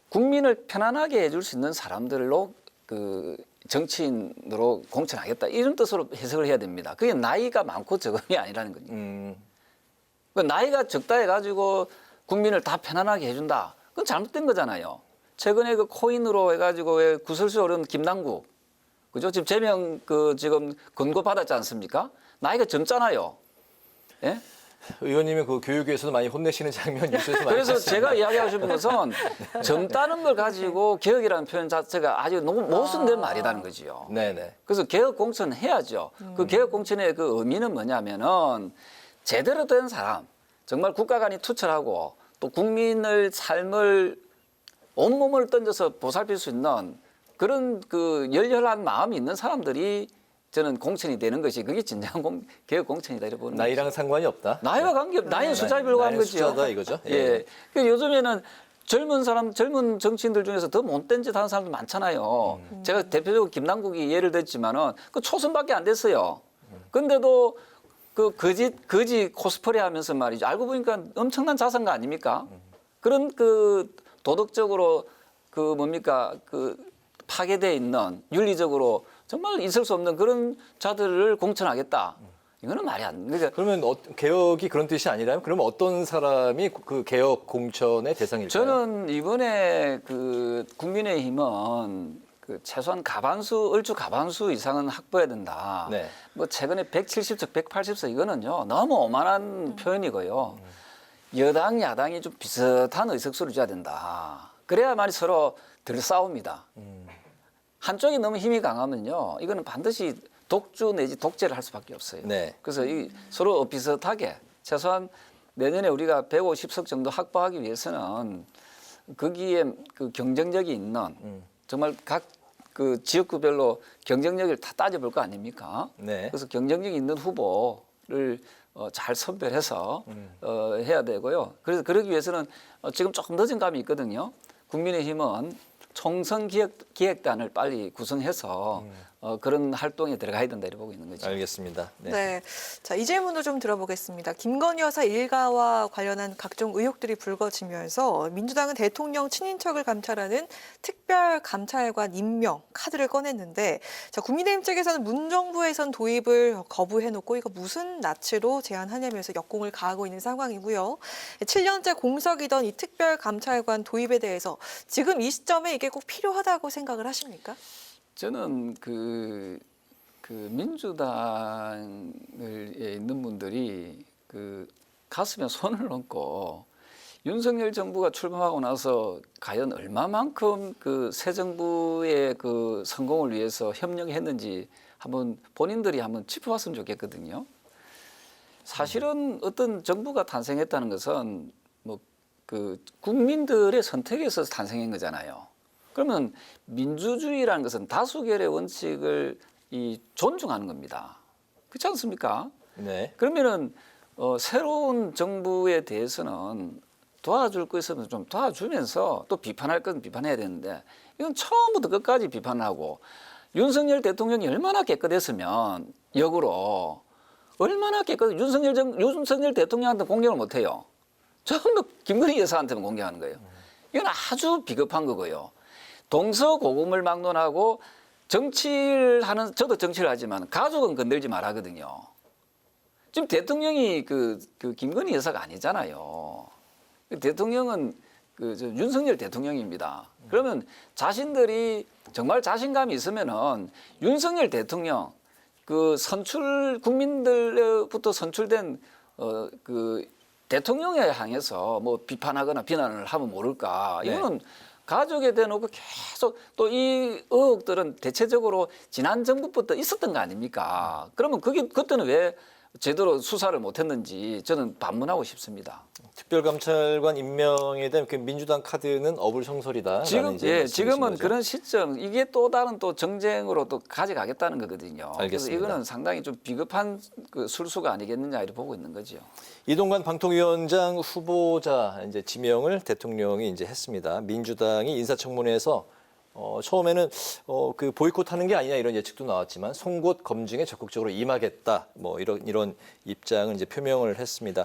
국민을 편안하게 해줄 수 있는 사람들로 그 정치인으로 공천하겠다 이런 뜻으로 해석을 해야 됩니다. 그게 나이가 많고 적음이 아니라는 거죠. 그 나이가 적다 해가지고 국민을 다 편안하게 해준다. 그건 잘못된 거잖아요. 최근에 그 코인으로 해가지고 왜 구설수 어려운 김남국, 그죠? 지금 제명 지금 권고 받았지 않습니까? 나이가 젊잖아요. 예? 의원님이 그 교육위에서도 많이 혼내시는 장면 뉴스에서 많이 그래서 봤습니다. 제가 이야기하고 싶은 것은 젊다는 걸 가지고 개혁이라는 표현 자체가 아주 너무 모순된 말이라는 거지요. 네네. 그래서 개혁 공천 해야죠. 그 개혁 공천의 그 의미는 뭐냐면은 제대로 된 사람, 정말 국가 간이 투철하고 또 국민의 삶을 온몸을 던져서 보살필 수 있는 그런 그 열렬한 마음이 있는 사람들이 저는 공천이 되는 것이 그게 진정한 개혁 공천이다 이렇게 보는 나이랑 거죠. 상관이 없다. 나이와 관계없. 나이는 숫자별로 하는 거죠. 숫자다 이거죠. 예. 그 요즘에는 젊은 정치인들 중에서 더 못된 짓 하는 사람도 많잖아요. 제가 대표적으로 김남국이 예를 들었지만은 그 초선밖에 안 됐어요. 근데도 그 거지 코스프레 하면서 말이죠. 알고 보니까 엄청난 자산가 아닙니까? 그런 그 도덕적으로 그 파괴되어 있는 윤리적으로 정말 있을 수 없는 그런 자들을 공천하겠다. 이거는 말이 안. 그러니까 그러면 개혁이 그런 뜻이 아니라면 그러면 어떤 사람이 그 개혁 공천의 대상일까요? 저는 이번에 그 국민의힘은 그 최소한 얼추 가반수 이상은 확보해야 된다. 네. 뭐 최근에 170석, 180석 이거는요 너무 오만한 표현이고요. 여당, 야당이 좀 비슷한 의석수를 줘야 된다. 그래야만 서로 덜 싸웁니다. 한쪽이 너무 힘이 강하면요, 이거는 반드시 독주 내지 독재를 할 수밖에 없어요. 네. 그래서 서로 비슷하게 최소한 내년에 우리가 150석 정도 확보하기 위해서는 거기에 그 경쟁력이 있는 정말 각 그 지역구별로 경쟁력을 다 따져볼 거 아닙니까? 네. 그래서 경쟁력 있는 후보를 잘 선별해서 해야 되고요. 그래서 그러기 위해서는 지금 조금 늦은 감이 있거든요. 국민의힘은 총선 기획단을 빨리 구성해서 그런 활동에 들어가야 된다 이렇게 보고 있는 거죠. 알겠습니다. 네. 네. 자, 이 질문도 좀 들어보겠습니다. 김건희 여사 일가와 관련한 각종 의혹들이 불거지면서 민주당은 대통령 친인척을 감찰하는 특별감찰관 임명 카드를 꺼냈는데, 자, 국민의힘 측에서는 문정부에선 도입을 거부해놓고 이거 무슨 낯으로 제안하냐면서 역공을 가하고 있는 상황이고요. 7년째 공석이던 이 특별감찰관 도입에 대해서 지금 이 시점에 이게 꼭 필요하다고 생각을 하십니까? 저는 그 민주당에 있는 분들이 그 가슴에 손을 얹고 윤석열 정부가 출범하고 나서 과연 얼마만큼 그 새 정부의 그 성공을 위해서 협력했는지 한번 본인들이 한번 짚어봤으면 좋겠거든요. 사실은 어떤 정부가 탄생했다는 것은 뭐 그 국민들의 선택에서 탄생한 거잖아요. 그러면 민주주의라는 것은 다수결의 원칙을 존중하는 겁니다. 그렇지 않습니까? 네. 그러면은 새로운 정부에 대해서는 도와줄 거 있으면 좀 도와주면서 또 비판할 건 비판해야 되는데 이건 처음부터 끝까지 비판하고 윤석열 대통령이 얼마나 깨끗했으면 역으로 얼마나 윤석열 대통령한테 공격을 못해요. 전부 김건희 여사한테만 공격하는 거예요. 이건 아주 비겁한 거고요. 동서고금을 막론하고 정치를 하는, 저도 정치를 하지만 가족은 건들지 말하거든요. 지금 대통령이 그 김건희 여사가 아니잖아요. 대통령은 윤석열 대통령입니다. 그러면 자신들이 정말 자신감이 있으면은 윤석열 대통령 국민들로부터 선출된 대통령에 향해서 뭐 비판하거나 비난을 하면 모를까. 이거는 가족에 대놓고 계속 또 이 의혹들은 대체적으로 지난 정부부터 있었던 거 아닙니까? 그러면 그때는 왜 제대로 수사를 못했는지 저는 반문하고 싶습니다. 특별감찰관 임명에 대한 그 민주당 카드는 어불성설이다. 지금은 그런 시점, 이게 또 다른 또 정쟁으로 또 가져가겠다는 거거든요. 알겠습니다. 그래서 이거는 상당히 좀 비겁한 그 술수가 아니겠느냐 이렇게 보고 있는 거죠. 이동관 방통위원장 후보자 이제 지명을 대통령이 이제 했습니다. 민주당이 인사청문회에서 처음에는 그 보이콧하는 게 아니냐 이런 예측도 나왔지만 송곳 검증에 적극적으로 임하겠다 뭐 이런 입장을 이제 표명을 했습니다.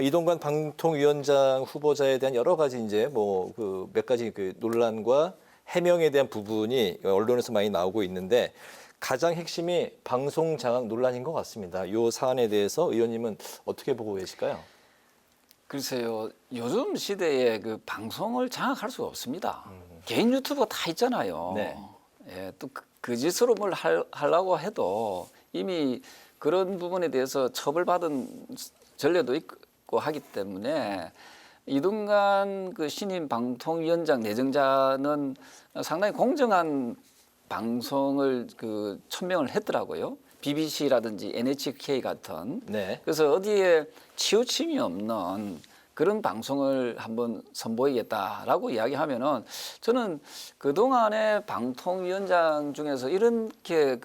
이동관 방통위원장 후보자에 대한 여러 가지 이제 뭐 그 몇 가지 그 논란과 해명에 대한 부분이 언론에서 많이 나오고 있는데 가장 핵심이 방송 장악 논란인 것 같습니다. 이 사안에 대해서 의원님은 어떻게 보고 계실까요? 글쎄요, 요즘 시대에 그 방송을 장악할 수가 없습니다. 개인 유튜브가 다 있잖아요. 네. 예, 또 그 짓으로 뭘 하려고 해도 이미 그런 부분에 대해서 처벌받은 전례도 있고 하기 때문에 이동관 그 신임 방통위원장 내정자는 상당히 공정한 방송을 천명을 했더라고요. BBC라든지 NHK 같은. 네. 그래서 어디에 치우침이 없는 그런 방송을 한번 선보이겠다라고 이야기하면은 저는 그동안의 방통위원장 중에서 이렇게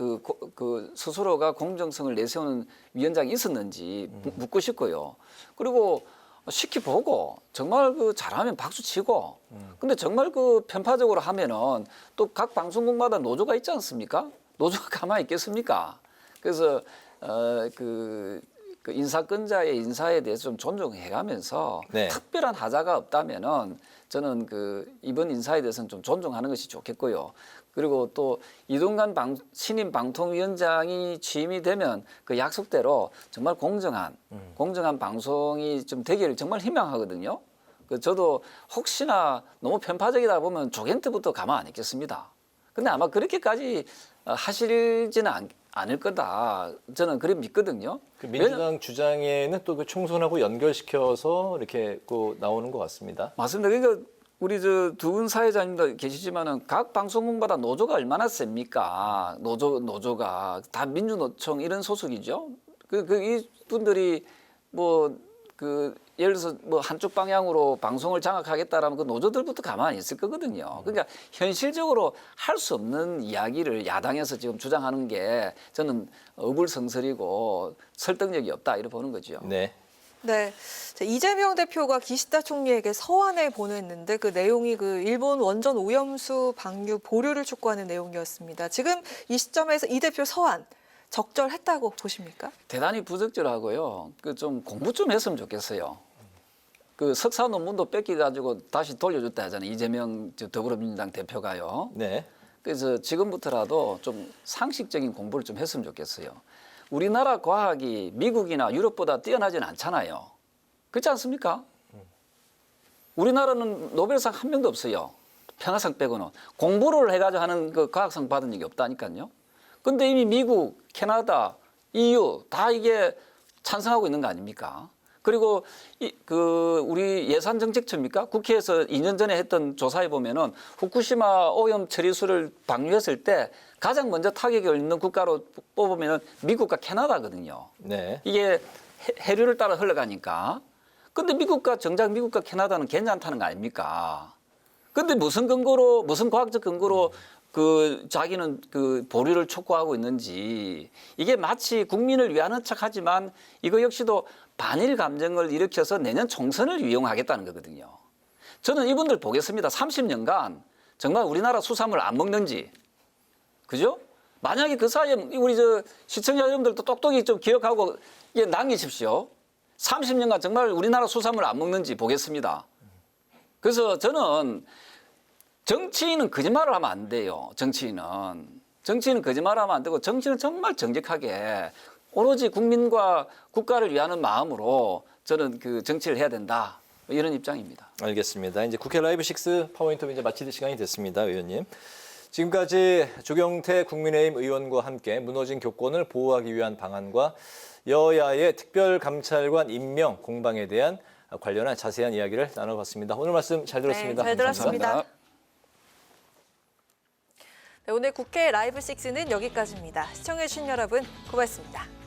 스스로가 공정성을 내세우는 위원장이 있었는지 묻고 싶고요. 그리고 시키보고 정말 잘하면 박수 치고 근데 정말 편파적으로 하면은 또 각 방송국마다 노조가 있지 않습니까? 노조가 가만히 있겠습니까? 그래서 그 인사권자의 인사에 대해서 좀 존중해가면서 네. 특별한 하자가 없다면은 저는 그 이번 인사에 대해서는 좀 존중하는 것이 좋겠고요. 그리고 또 이동관 신임 방통위원장이 취임이 되면 그 약속대로 정말 공정한 방송이 좀 되기를 정말 희망하거든요. 그 저도 혹시나 너무 편파적이다 보면 조겐트부터 가만 안 있겠습니다. 근데 아마 그렇게까지 하시지는 않을 거다. 저는 그렇게 믿거든요. 그 민주당 주장에는 또 그 총선하고 연결시켜서 이렇게 그 나오는 것 같습니다. 맞습니다. 그러니까 우리 저 두 분 사회자님도 계시지만은 각 방송국마다 노조가 얼마나 셉니까? 노조가 다 민주노총 이런 소속이죠. 이 분들이 예를 들어서 한쪽 방향으로 방송을 장악하겠다라면 그 노조들부터 가만히 있을 거거든요. 그러니까 현실적으로 할 수 없는 이야기를 야당에서 지금 주장하는 게 저는 어불성설이고 설득력이 없다 이렇게 보는 거죠. 네. 네, 이재명 대표가 기시다 총리에게 서한을 보냈는데 그 내용이 그 일본 원전 오염수 방류 보류를 촉구하는 내용이었습니다. 지금 이 시점에서 이 대표 서한 적절했다고 보십니까? 대단히 부적절하고요. 그 좀 공부 좀 했으면 좋겠어요. 그 석사 논문도 뺏겨가지고 다시 돌려줬다 하잖아요. 이재명 더불어민주당 대표가요. 네. 그래서 지금부터라도 좀 상식적인 공부를 좀 했으면 좋겠어요. 우리나라 과학이 미국이나 유럽보다 뛰어나지는 않잖아요. 그렇지 않습니까? 우리나라는 노벨상 한 명도 없어요. 평화상 빼고는. 공부를 해가지고 하는 그 과학상 받은 적이 없다니까요. 근데 이미 미국, 캐나다, EU 다 이게 찬성하고 있는 거 아닙니까? 그리고 우리 예산정책처입니까? 국회에서 2년 전에 했던 조사에 보면은 후쿠시마 오염 처리수를 방류했을 때 가장 먼저 타격을 입는 국가로 뽑으면은 미국과 캐나다거든요. 네. 이게 해류를 따라 흘러가니까. 근데 정작 미국과 캐나다는 괜찮다는 거 아닙니까? 근데 무슨 과학적 근거로 자기는 그 보류를 촉구하고 있는지, 이게 마치 국민을 위하는 척하지만 이거 역시도 반일 감정을 일으켜서 내년 총선을 이용하겠다는 거거든요. 저는 이분들 보겠습니다. 30년간 정말 우리나라 수산물 안 먹는지, 그죠? 만약에 그 사이에 우리 시청자 여러분들도 똑똑히 좀 기억하고 남기십시오. 30년간 정말 우리나라 수산물 안 먹는지 보겠습니다. 그래서 저는 정치인은 거짓말을 하면 안 돼요. 정치인은 거짓말을 하면 안 되고, 정치는 정말 정직하게 오로지 국민과 국가를 위하는 마음으로 저는 그 정치를 해야 된다. 이런 입장입니다. 알겠습니다. 이제 국회 라이브 6 파워인터뷰 이제 마칠 시간이 됐습니다, 의원님. 지금까지 조경태 국민의힘 의원과 함께 무너진 교권을 보호하기 위한 방안과 여야의 특별감찰관 임명 공방에 대한 관련한 자세한 이야기를 나눠봤습니다. 오늘 말씀 잘 들었습니다. 네, 잘 들었습니다. 감사합니다. 네, 오늘 국회 라이브 6는 여기까지입니다. 시청해주신 여러분 고맙습니다.